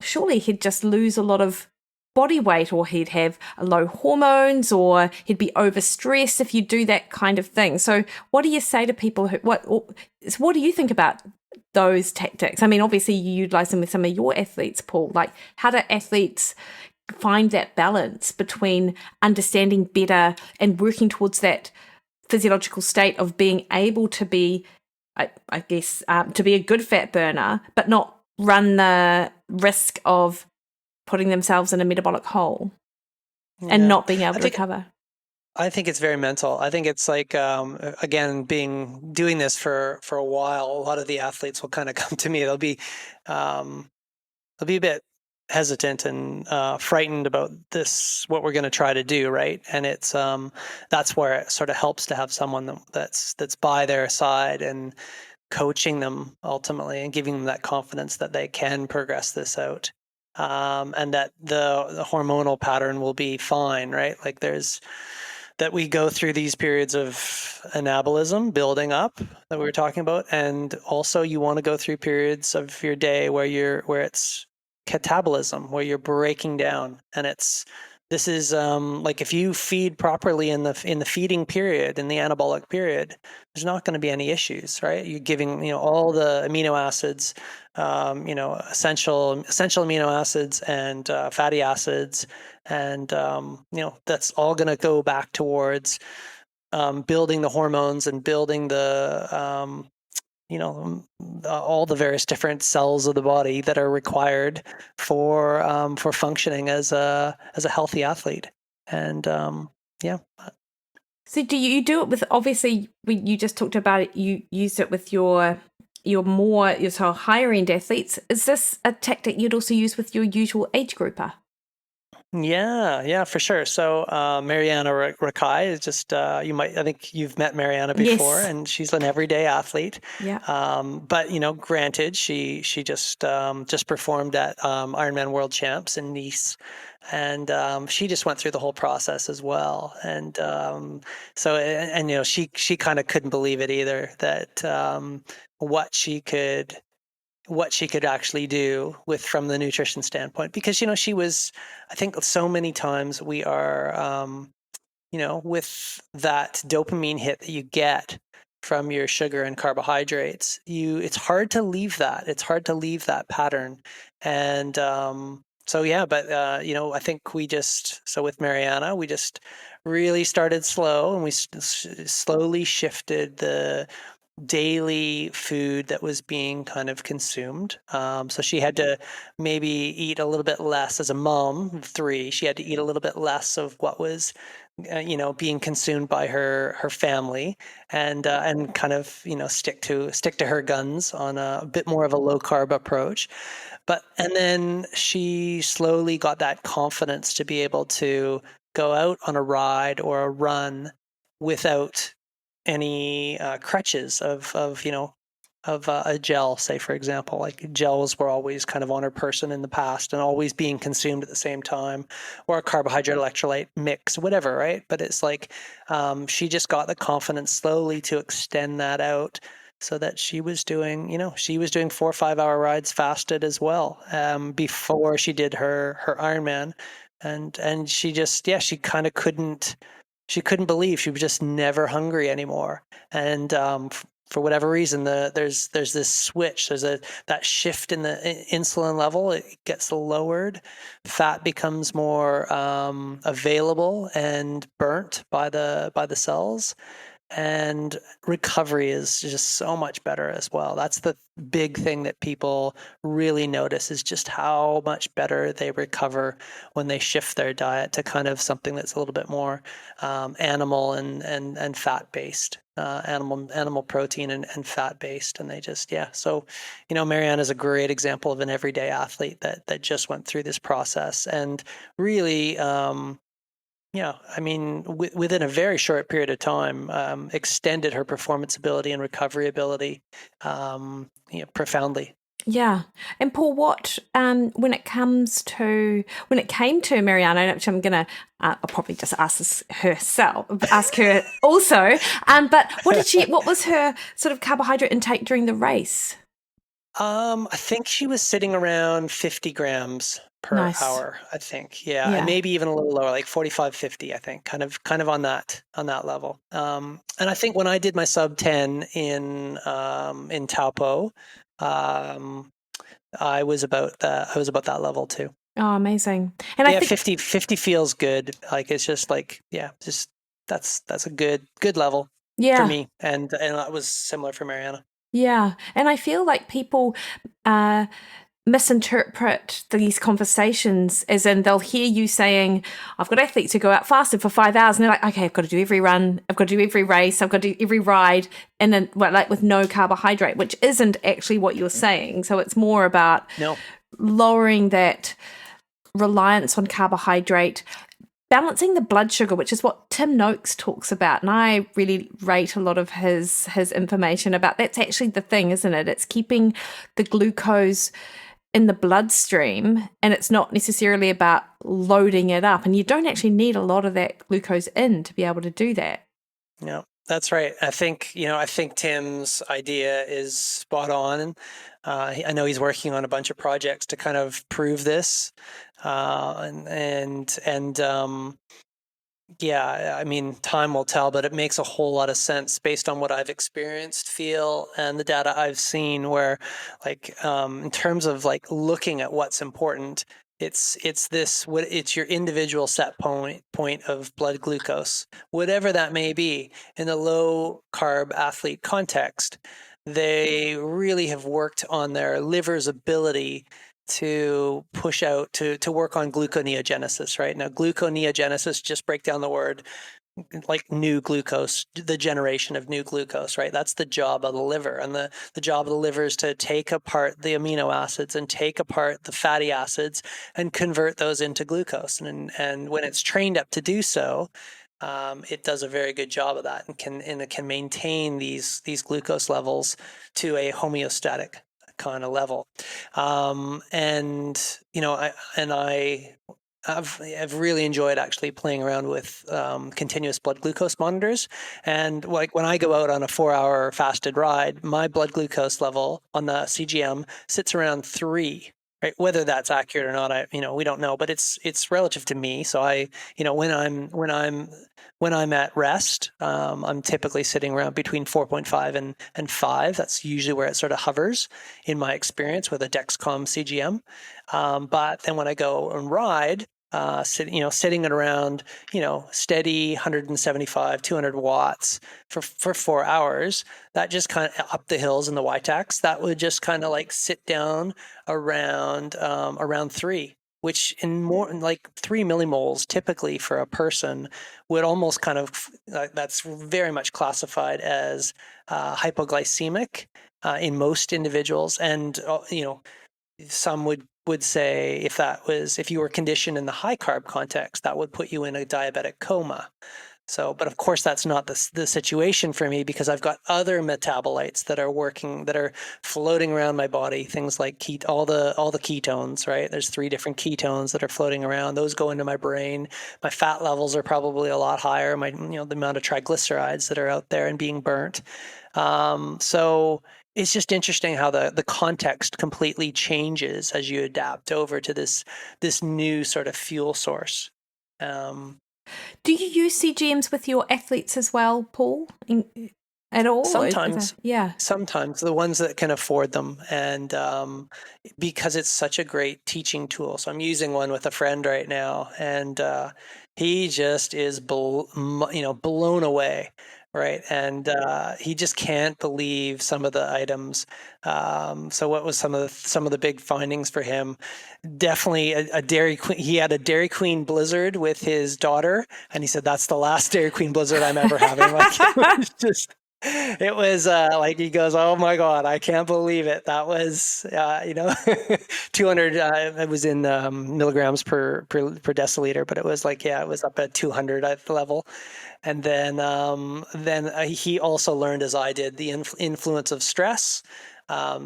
surely he'd just lose a lot of body weight, or he'd have low hormones, or he'd be overstressed if you do that kind of thing. So what do you say to people what do you think about those tactics? I mean, obviously you utilize them with some of your athletes, Paul. Like, how do athletes find that balance between understanding better and working towards that physiological state of being able to be, I guess, to be a good fat burner, but not run the risk of putting themselves in a metabolic hole and not being able to recover?
I think it's very mental. I think it's like, again, doing this for a while, a lot of the athletes will kind of come to me. They'll be a bit hesitant and frightened about what we're going to try to do, right? And it's that's where it sort of helps to have someone that's by their side and coaching them ultimately, and giving them that confidence that they can progress this out, and that the hormonal pattern will be fine, right? Like, that we go through these periods of anabolism, building up, that we were talking about, and also you want to go through periods of your day where it's catabolism, where you're breaking down. And this is like, if you feed properly in the feeding period, in the anabolic period, there's not going to be any issues, right? You're giving all the amino acids, essential amino acids and fatty acids, and that's all going to go back towards building the hormones and building the all the various different cells of the body that are required for functioning as a healthy athlete. And yeah.
So do you do it with, obviously you just talked about it, you used it with your sort of higher end athletes. Is this a tactic you'd also use with your usual age grouper?
Yeah, for sure. So Mariana Rakai is just I think you've met Mariana before,
Yes.
and she's an everyday athlete.
Yeah.
But granted, she just performed at Ironman World Champs in Nice, and she just went through the whole process as well. And she kind of couldn't believe it either, that what she could what she could actually do from the nutrition standpoint, because she was, I think so many times we are with that dopamine hit that you get from your sugar and carbohydrates, it's hard to leave that. It's hard to leave that pattern. And so yeah, but I think so with Mariana, we just really started slow, and we slowly shifted the daily food that was being kind of consumed. So she had to maybe eat a little bit less as a mom of three. She had to eat a little bit less of what was, being consumed by her family, and kind of stick to her guns on a bit more of a low carb approach. And then she slowly got that confidence to be able to go out on a ride or a run without any crutches of a gel, say, for example. Like, gels were always kind of on her person in the past and always being consumed at the same time, or a carbohydrate electrolyte mix, whatever, right? But it's like she just got the confidence slowly to extend that out, so that she was doing 4 or 5 hour rides fasted as well, before she did her Ironman. And she just, yeah, she couldn't believe she was just never hungry anymore. And for whatever reason, there's this switch. There's that shift in the insulin level. It gets lowered. Fat becomes more available and burnt by the cells, and recovery is just so much better as well. That's the big thing that people really notice, is just how much better they recover when they shift their diet to kind of something that's a little bit more animal and fat based, animal protein and fat based. And they just, yeah. So, Marianne is a great example of an everyday athlete that just went through this process, and really, yeah, I mean, within a very short period of time, extended her performance ability and recovery ability, profoundly.
Yeah. And Paul, what when it came to Mariana, actually I'm gonna I'll probably just ask her also. But what was her sort of carbohydrate intake during the race?
I think she was sitting around 50 grams per
Nice.
hour, I think. Yeah,
Yeah.
and maybe even a little lower, like 45, 50, I think, kind of on that level. And I think when I did my sub 10 in Taupo, I was about that level too.
Oh, amazing. And
Yeah,
I think
50 feels good. Like, it's just like, yeah, just that's a good level for
yeah.
me, and that was similar for Mariana.
Yeah. And I feel like people misinterpret these conversations as in they'll hear you saying, I've got athletes who go out fasted for 5 hours, and they're like, okay, I've got to do every run, I've got to do every race, I've got to do every ride, and then like with no carbohydrate, which isn't actually what you're saying. So it's more about lowering that reliance on carbohydrate, balancing the blood sugar, which is what Tim Noakes talks about. And I really rate a lot of his information about that's actually the thing, isn't it? It's keeping the glucose in the bloodstream, and it's not necessarily about loading it up. And you don't actually need a lot of that glucose in to be able to do that.
Yeah, that's right. I think Tim's idea is spot on. I know he's working on a bunch of projects to kind of prove this, yeah, I mean, time will tell, but it makes a whole lot of sense based on what I've experienced, feel, and the data I've seen, where, like, in terms of like looking at what's important, it's your individual set point of blood glucose, whatever that may be. In the low carb athlete context, they really have worked on their liver's ability to push out to work on gluconeogenesis. Right now, gluconeogenesis, just break down the word, like new glucose, the generation of new glucose, right? That's the job of the liver. And the job of the liver is to take apart the amino acids and take apart the fatty acids and convert those into glucose. And when it's trained up to do so, it does a very good job of that, and it can maintain these glucose levels to a homeostatic kind of level. And I've really enjoyed actually playing around with continuous blood glucose monitors. And like when I go out on a 4-hour fasted ride, my blood glucose level on the CGM sits around 3. Right, whether that's accurate or not, we don't know, but it's relative to me. So when I'm at rest, I'm typically sitting around between 4.5 and 5. That's usually where it sort of hovers in my experience with a Dexcom CGM. But then when I go and ride, sitting at around, steady 175, 200 watts for 4 hours, that just kind of up the hills in the Y-tax, that would just kind of like sit down around 3, which in more like 3 millimoles typically for a person would almost kind of, that's very much classified as hypoglycemic in most individuals. And, some would say if you were conditioned in the high carb context, that would put you in a diabetic coma. So, but of course, that's not the situation for me, because I've got other metabolites that are floating around my body. Things like all the ketones, right? There's 3 different ketones that are floating around. Those go into my brain. My fat levels are probably a lot higher. The amount of triglycerides that are out there and being burnt. So it's just interesting how the context completely changes as you adapt over to this new sort of fuel source.
Do you use CGMs with your athletes as well, Paul, at all?
Sometimes,
yeah.
Sometimes the ones that can afford them, and because it's such a great teaching tool. So I'm using one with a friend right now, and he just is blown away. Right. And he just can't believe some of the items. So what was some of the big findings for him? Definitely a Dairy Queen. He had a Dairy Queen Blizzard with his daughter, and he said, that's the last Dairy Queen Blizzard I'm ever having. It was like, he goes, oh my God, I can't believe it. That was, 200, it was in milligrams per deciliter, but it was like, it was up at 200 at the level. And then he also learned, as I did, the influence of stress.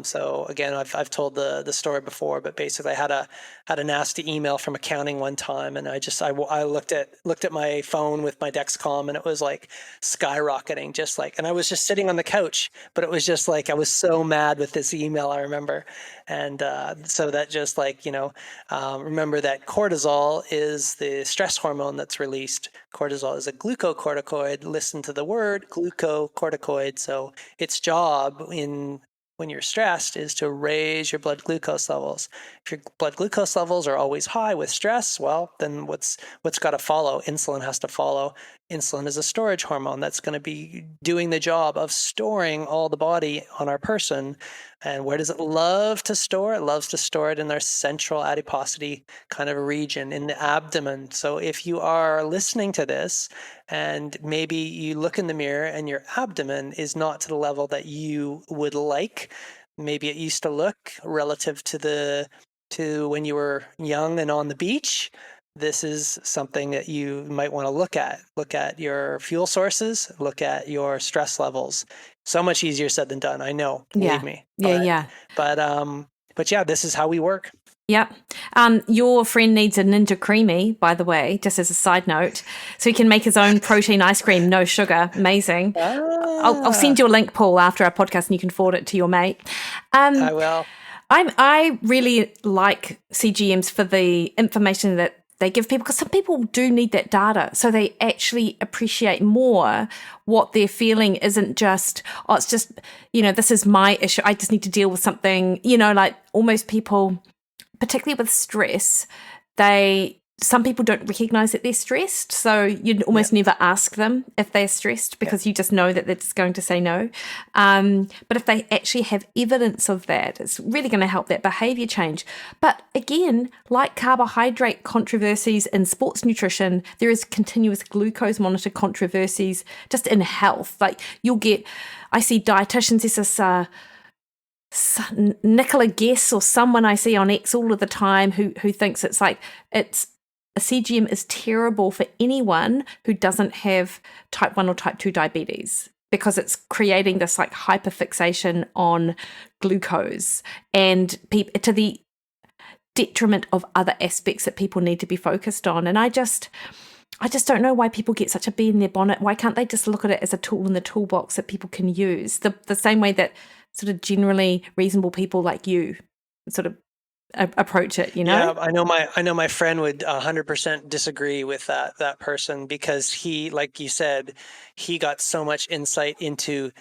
So again, I've told the story before, but basically I had a nasty email from accounting one time, and I looked at my phone with my Dexcom, and it was like skyrocketing, and I was just sitting on the couch, but it was just like, I was so mad with this email, I remember. And so that just remember that cortisol is the stress hormone that's released. Cortisol is a glucocorticoid. Listen to the word glucocorticoid. So its job when you're stressed is to raise your blood glucose levels. If your blood glucose levels are always high with stress, well, then what's got to follow? Insulin has to follow. Insulin is a storage hormone that's going to be doing the job of storing all the body on our person. And where does it love to store? It loves to store it in their central adiposity kind of region in the abdomen. So if you are listening to this and maybe you look in the mirror and your abdomen is not to the level that you would like, maybe it used to look relative to when you were young and on the beach, this is something that you might want to look at. Look at your fuel sources, look at your stress levels. So much easier said than done, I know, believe me. But yeah, this is how we work.
Yep. Your friend needs a Ninja Creamy, by the way, just as a side note, so he can make his own protein ice cream, no sugar. Amazing. I'll send you a link, Paul, after our podcast, and you can forward it to your mate.
I will.
I really like CGMs for the information that they give people, because some people do need that data, so they actually appreciate more what they're feeling isn't just, it's just, this is my issue, I just need to deal with something, like almost people, particularly with stress, some people don't recognize that they're stressed, so you'd almost never ask them if they're stressed, because you just know that they're just going to say no. But if they actually have evidence of that, it's really going to help that behavior change. But again, like carbohydrate controversies in sports nutrition, there is continuous glucose monitor controversies just in health. Like I see dietitians, this is Nicola Guess or someone I see on X all of the time who thinks a CGM is terrible for anyone who doesn't have type 1 or type 2 diabetes, because it's creating this hyperfixation on glucose, and detriment of other aspects that people need to be focused on. And I just don't know why people get such a bee in their bonnet. Why can't they just look at it as a tool in the toolbox that people can use? The same way that sort of generally reasonable people like you sort of approach it, you know?
Yeah, I know my friend would 100% disagree with that person, because he, like you said, he got so much insight into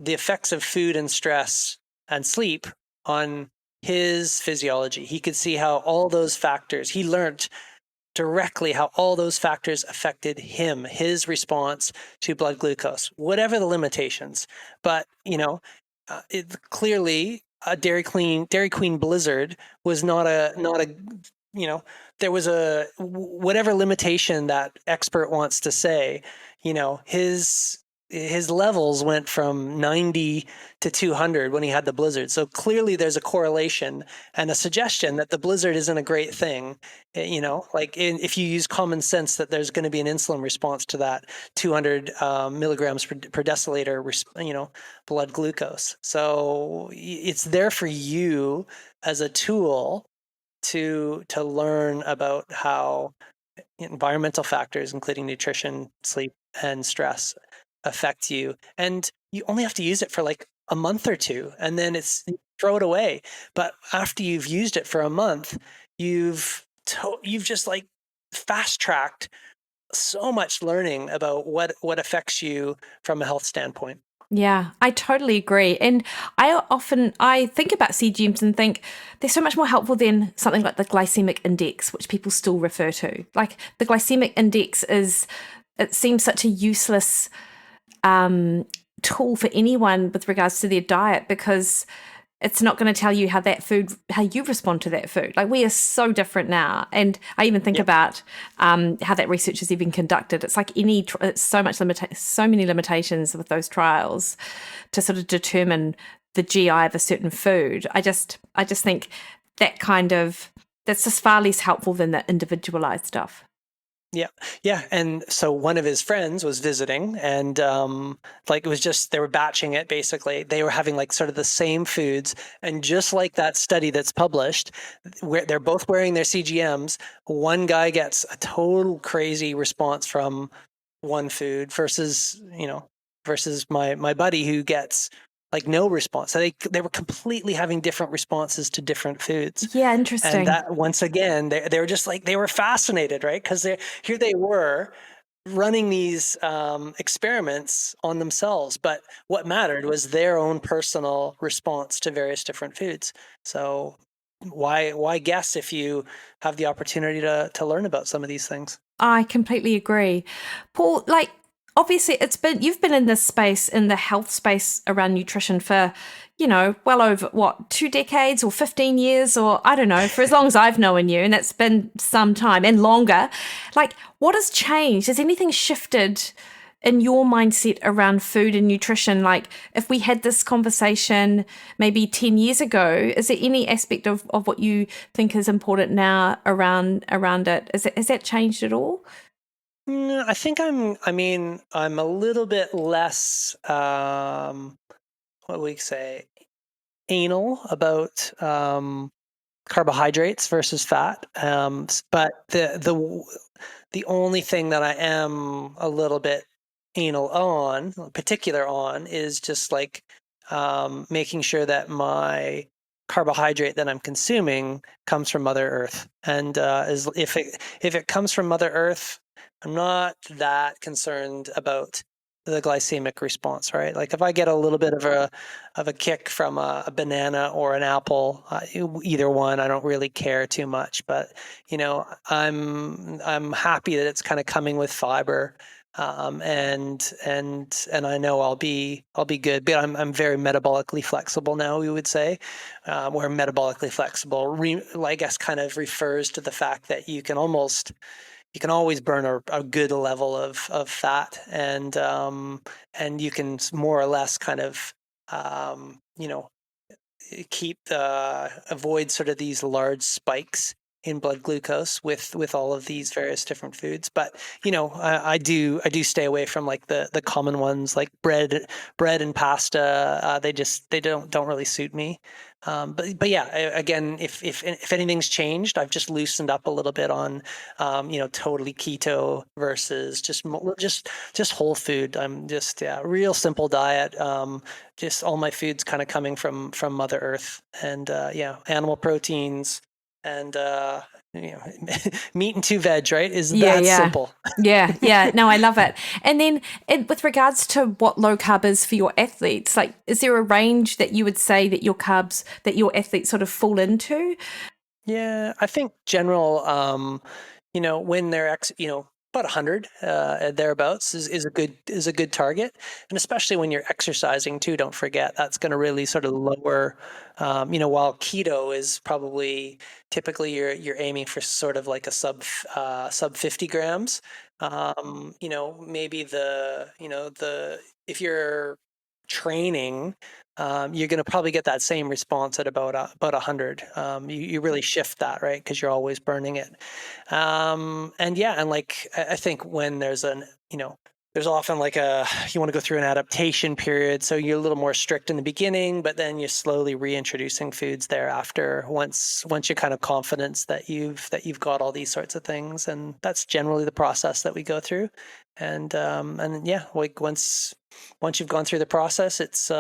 the effects of food and stress and sleep on his physiology. He could see how all those factors, he learned directly how all those factors affected him, his response to blood glucose, whatever the limitations. But, clearly a Dairy Queen Blizzard was not a, there was a, whatever limitation that expert wants to say, his levels went from 90 to 200 when he had the blizzard. So clearly there's a correlation and a suggestion that the blizzard isn't a great thing. If you use common sense, that there's going to be an insulin response to that 200 milligrams per deciliter, blood glucose. So it's there for you as a tool to learn about how environmental factors, including nutrition, sleep, and stress, affect you. And you only have to use it for like a month or two, and then throw it away. But after you've used it for a month, you've just like fast tracked so much learning about what affects you from a health standpoint.
Yeah, I totally agree. And I think about CGMs and think they're so much more helpful than something like the glycemic index, which people still refer to. Like the glycemic index it seems such a useless tool for anyone with regards to their diet, because it's not going to tell you how you respond to that food. Like we are so different now. And I even think about how that research is even conducted. It's like it's so many limitations with those trials to sort of determine the GI of a certain food. I just think that's just far less helpful than the individualized stuff.
Yeah. Yeah. And so one of his friends was visiting, and it was just, they were batching it basically. They were having like sort of the same foods. And just like that study that's published, where they're both wearing their CGMs, one guy gets a total crazy response from one food versus my buddy who gets like no response. So they were completely having different responses to different foods.
Yeah, interesting.
And that, once again, they were just like, they were fascinated, right? Because here they were running these experiments on themselves, but what mattered was their own personal response to various different foods. So why guess if you have the opportunity to learn about some of these things?
I completely agree. Paul, like, obviously you've been in this space, in the health space around nutrition for, well over 2 decades or 15 years, or I don't know, for as long as I've known you, and it's been some time and longer. Like, what has changed? Has anything shifted in your mindset around food and nutrition? Like, if we had this conversation maybe 10 years ago, is there any aspect of what you think is important now around it? Has that changed at all?
I think I'm a little bit less, what we say, anal about carbohydrates versus fat. But the only thing that I am a little bit particular on, is just like making sure that my carbohydrate that I'm consuming comes from Mother Earth. And if it comes from Mother Earth, I'm not that concerned about the glycemic response, right? Like if I get a little bit of a kick from a banana or an apple, either one, I don't really care too much. But I'm happy that it's kind of coming with fiber, and I know I'll be good. But I'm very metabolically flexible now, we would say. Where metabolically flexible, I guess, kind of refers to the fact that you can always burn a good level of fat, and you can more or less kind of avoid sort of these large spikes in blood glucose with all of these various different foods. But I do stay away from like the common ones like bread and pasta. They don't really suit me. But yeah, again, if anything's changed, I've just loosened up a little bit on totally keto versus just whole food. I'm just real simple diet. Just all my food's kind of coming from Mother Earth, and animal proteins and meat and two veg, right? Is
Yeah,
that
yeah.
simple?
Yeah. No, I love it. And then with regards to what low carb is for your athletes, like, is there a range that you would say that your athletes sort of fall into?
Yeah, I think general, when they're about 100 thereabouts is a good target, and especially when you're exercising too. Don't forget that's going to really sort of lower. While keto is probably typically you're aiming for sort of like a sub 50 grams. Maybe the if you're training, you're going to probably get that same response at about 100. You really shift that, right? Because you're always burning it. And like I think when there's often like you want to go through an adaptation period, so you're a little more strict in the beginning, but then you're slowly reintroducing foods thereafter once you're kind of confident that you've got all these sorts of things, and that's generally the process that we go through. And yeah, like once you've gone through the process, it's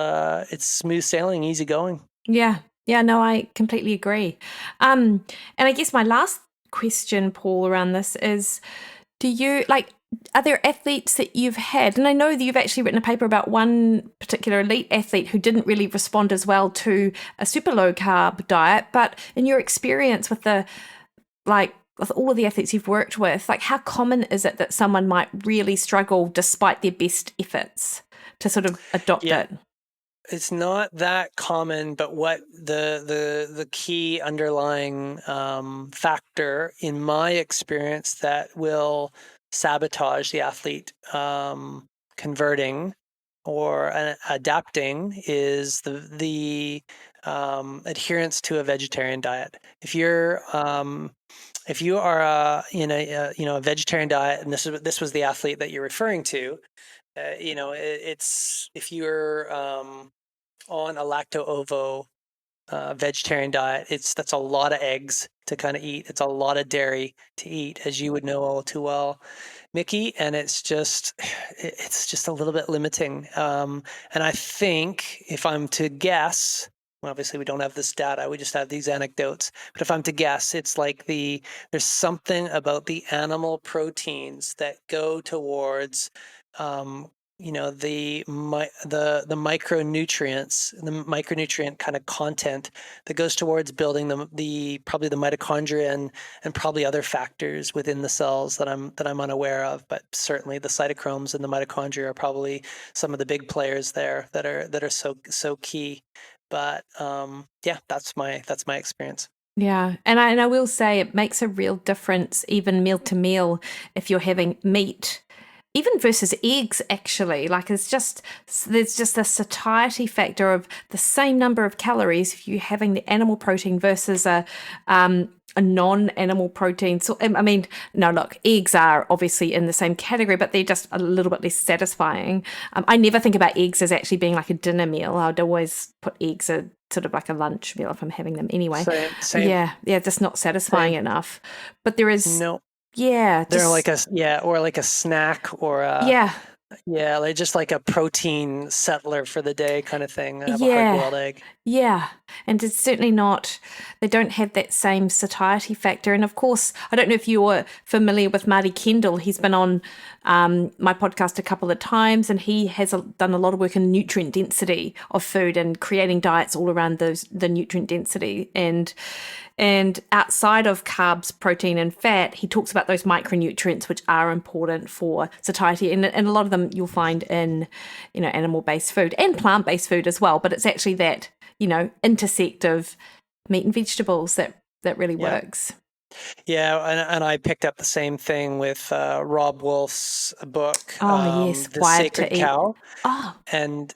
smooth sailing, easy going.
Yeah. Yeah, no, I completely agree. And I guess my last question, Paul, around this is, are there athletes that you've had? And I know that you've actually written a paper about one particular elite athlete who didn't really respond as well to a super low carb diet, but in your experience with with all of the athletes you've worked with, like, how common is it that someone might really struggle despite their best efforts to sort of adopt
Yeah.
it?
It's not that common, but what the key underlying factor in my experience that will sabotage the athlete converting or adapting is the adherence to a vegetarian diet. If you are in a vegetarian diet, and this was the athlete that you're referring to, it's if you're on a lacto-ovo vegetarian diet, that's a lot of eggs to kind of eat. It's a lot of dairy to eat, as you would know all too well, Mikki, and it's just a little bit limiting. And I think if I'm to guess, well, obviously we don't have this data, we just have these anecdotes, but if I'm to guess, it's like there's something about the animal proteins that go towards the micronutrients, the micronutrient kind of content that goes towards building probably the mitochondria and probably other factors within the cells that I'm unaware of, but certainly the cytochromes and the mitochondria are probably some of the big players there that are so key. But yeah, that's my experience.
Yeah, and I will say it makes a real difference, even meal to meal, if you're having meat, even versus eggs. Actually, like, there's just a satiety factor of the same number of calories if you're having the animal protein versus a non-animal protein. So I mean, no, look, eggs are obviously in the same category, but they're just a little bit less satisfying. I never think about eggs as actually being like a dinner meal. I'd always put eggs as sort of like a lunch meal if I'm having them anyway.
Same.
Yeah, just not satisfying enough. But there is,
No,
yeah,
they're
just
like or like a snack or
yeah,
like just like a protein settler for the day kind of thing. Have a
yeah.
hard-boiled egg.
Yeah, and it's certainly not, they don't have that same satiety factor. And of course, I don't know if you're familiar with Marty Kendall. He's been on my podcast a couple of times, and he has done a lot of work in nutrient density of food and creating diets all around the nutrient density. And outside of carbs, protein, and fat, he talks about those micronutrients which are important for satiety, and a lot of them you'll find in, animal-based food and plant-based food as well. But it's actually that, intersect of meat and vegetables that really
Yeah.
works.
Yeah, and I picked up the same thing with Rob Wolf's book,
Oh yes,
The
wired to
Sacred
eat.
Cow.
Oh
And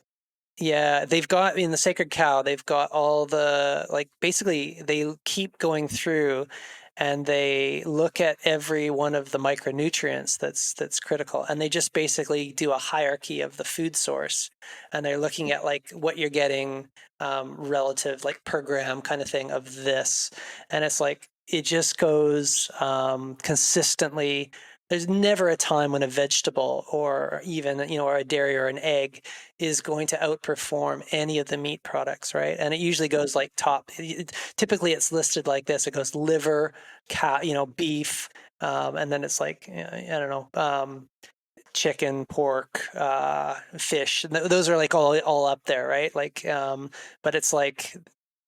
yeah, they've got in The Sacred Cow, they've got all basically they keep going through and they look at every one of the micronutrients that's critical, and they just basically do a hierarchy of the food source, and they're looking at like what you're getting relative, like per gram kind of thing of this, and it's like it just goes consistently. There's never a time when a vegetable or even, or a dairy or an egg is going to outperform any of the meat products, right? And it usually goes like top. Typically, it's listed like this. It goes liver, cat, beef, and then it's like, I don't know, chicken, pork, fish. Those are like all up there, right? Like, but it's like,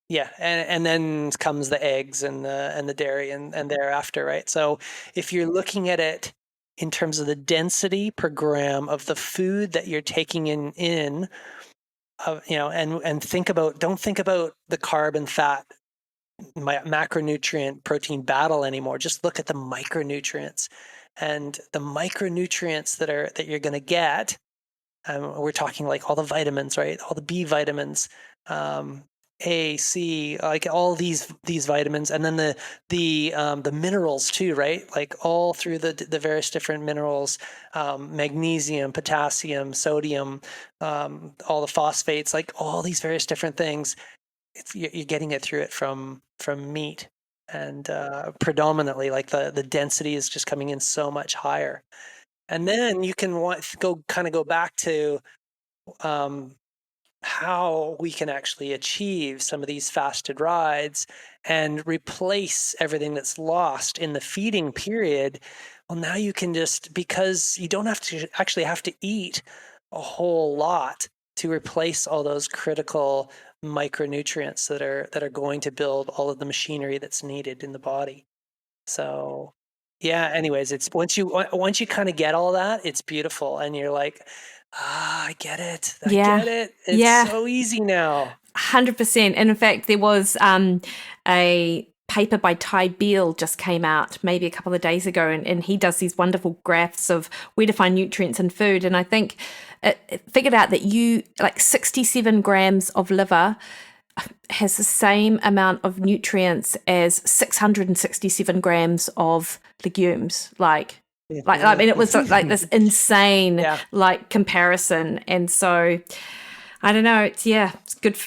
yeah, and then comes the eggs and the dairy and thereafter, right? So if you're looking at it in terms of the density per gram of the food that you're taking in, and don't think about the carb and fat macronutrient protein battle anymore. Just look at the micronutrients, and the micronutrients that you're going to get. We're talking like all the vitamins, right? All the B vitamins, A, C, like all these vitamins, and then the minerals too, right? Like all through the various different minerals, magnesium, potassium, sodium, all the phosphates, like all these various different things. You're getting it through it from meat, and predominantly like the density is just coming in so much higher. And then you can go back to how we can actually achieve some of these fasted rides and replace everything that's lost in the feeding period. Well, now you can because you don't have to eat a whole lot to replace all those critical micronutrients that are going to build all of the machinery that's needed in the body. So yeah, anyways, it's once you kind of get all that, it's beautiful, and you're like, I get it. I get it. It's so easy now.
100%. And in fact, there was a paper by Ty Beale just came out maybe a couple of days ago, and he does these wonderful graphs of where to find nutrients in food. And I think it figured out that 67 grams of liver has the same amount of nutrients as 667 grams of legumes. I mean, it was like this insane comparison. And so I don't know, it's good.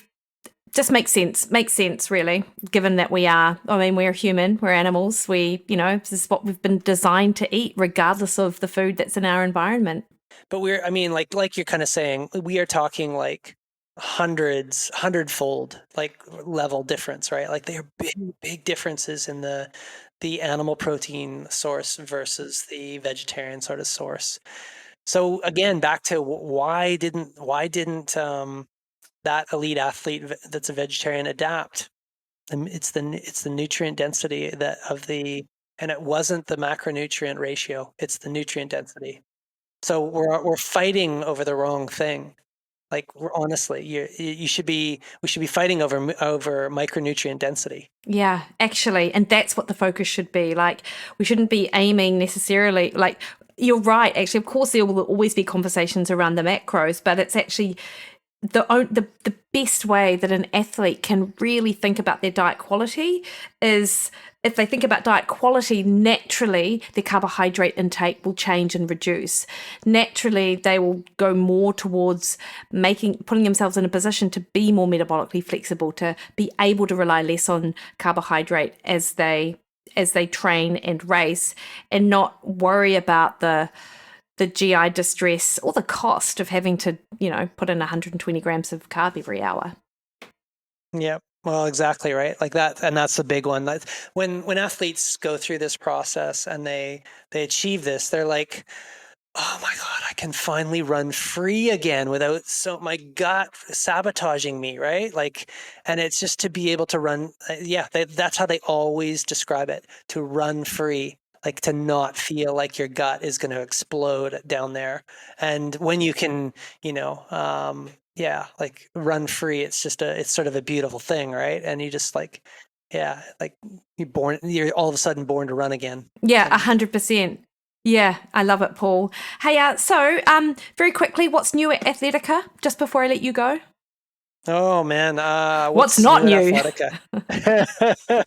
Just makes sense really, given that we're human, we're animals. This is what we've been designed to eat, regardless of the food that's in our environment.
But like you're kind of saying, we are talking like hundredfold like level difference, right? Like they are big differences in the animal protein source versus the vegetarian sort of source. So again, back to why didn't that elite athlete that's a vegetarian adapt? And it's the nutrient density and it wasn't the macronutrient ratio, it's the nutrient density. So we're fighting over the wrong thing. Like honestly, we should be fighting over micronutrient density.
Yeah, actually, and that's what the focus should be. Like, we shouldn't be aiming necessarily. Like, you're right. Actually, of course, there will always be conversations around the macros, but it's actually the best way that an athlete can really think about their diet quality is if they think about diet quality, naturally their carbohydrate intake will change and reduce. Naturally, they will go more towards putting themselves in a position to be more metabolically flexible, to be able to rely less on carbohydrate as they train and race, and not worry about the GI distress or the cost of having to, put in 120 grams of carb every hour.
Yeah, well, exactly right. Like that, and that's the big one. When athletes go through this process and they achieve this, they're like, oh my God, I can finally run free again without my gut sabotaging me, right? Like, and it's just to be able to run. That's how they always describe it: to run free. Like to not feel like your gut is going to explode down there. And when you can, like run free, it's sort of a beautiful thing, right? And you just like you're all of a sudden born to run again.
Yeah, 100%. Yeah, I love it, Paul. Hey, so very quickly, what's new at Athletica, just before I let you go?
Oh man,
what's not new?
Athletica?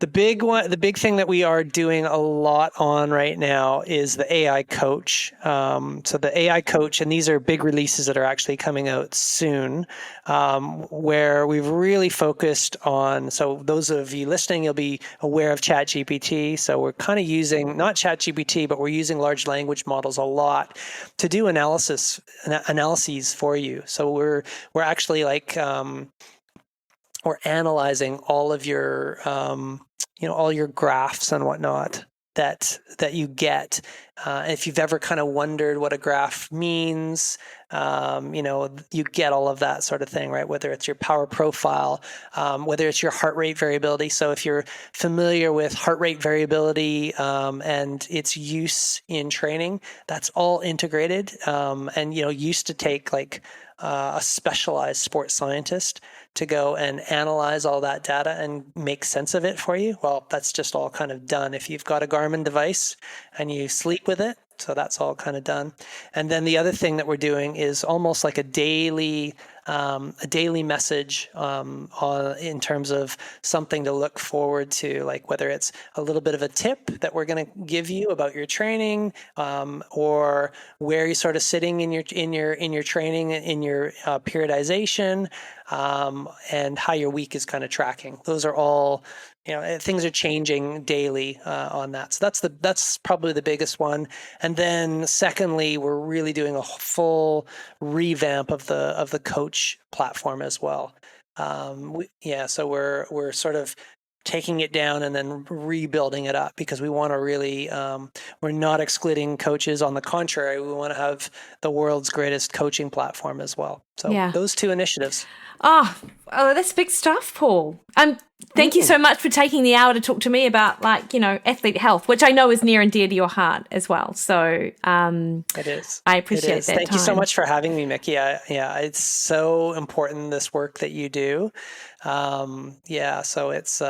The big thing that we are doing a lot on right now is the AI coach. So the AI coach, and these are big releases that are actually coming out soon, where we've really focused on, so those of you listening, you'll be aware of ChatGPT. So we're kind of using, not ChatGPT, but we're using large language models a lot to do analyses for you. So we're actually like, we're analyzing all of your, all your graphs and whatnot that you get. If you've ever kind of wondered what a graph means, you get all of that sort of thing, right? Whether it's your power profile, whether it's your heart rate variability. So if you're familiar with heart rate variability and its use in training, that's all integrated. And used to take like a specialized sports scientist to go and analyze all that data and make sense of it for you. Well, that's just all kind of done if you've got a Garmin device and you sleep with it. So that's all kind of done. And then the other thing that we're doing is almost like a daily message in terms of something to look forward to, like whether it's a little bit of a tip that we're going to give you about your training, or where you're sort of sitting in your training, in your periodization, and how your week is kind of tracking. Those are all, things are changing daily on that. So that's probably the biggest one. And then secondly, we're really doing a full revamp of the coach platform as well. So we're sort of taking it down and then rebuilding it up, because we want to really, we're not excluding coaches. On the contrary, we want to have the world's greatest coaching platform as well. So those two initiatives.
Oh, that's big stuff, Paul. Thank you so much for taking the hour to talk to me about, athlete health, which I know is near and dear to your heart as well. So
it is.
I appreciate that.
Thank you so much for having me, Mikki. It's so important, this work that you do. So it's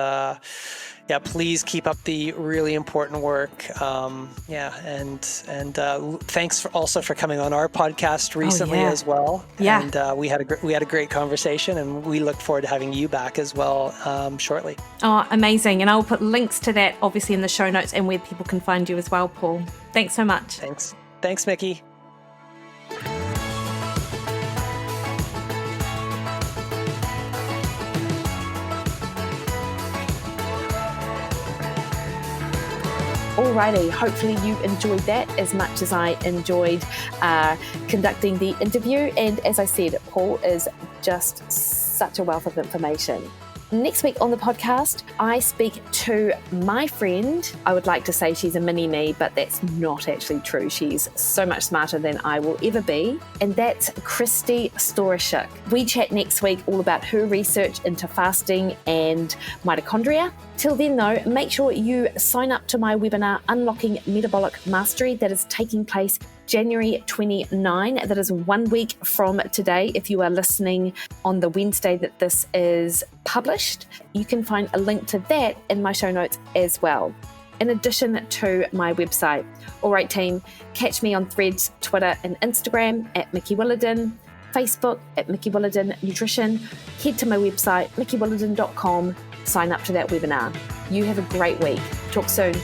please keep up the really important work. And thanks also for coming on our podcast recently as well. Yeah. And we had a great conversation, and we look forward to having you back as well shortly.
Oh, amazing. And I'll put links to that obviously in the show notes and where people can find you as well, Paul. Thanks so much.
Thanks, Mikki.
Alrighty, hopefully you enjoyed that as much as I enjoyed conducting the interview. And as I said, Paul is just such a wealth of information. Next week on the podcast, I speak to my friend. I would like to say she's a mini me, but that's not actually true. She's so much smarter than I will ever be. And that's Christy Storashuk. We chat next week all about her research into fasting and mitochondria. Till then though, make sure you sign up to my webinar, Unlocking Metabolic Mastery, that is taking place January 29. That is 1 week from today. If you are listening on the Wednesday that this is published, you can find a link to that in my show notes as well, in addition to my website. All right, team, catch me on Threads, Twitter and Instagram at Mikki Williden, Facebook at Mikki Williden Nutrition. Head to my website, mikkywilliden.com, sign up to that webinar. You have a great week. Talk soon.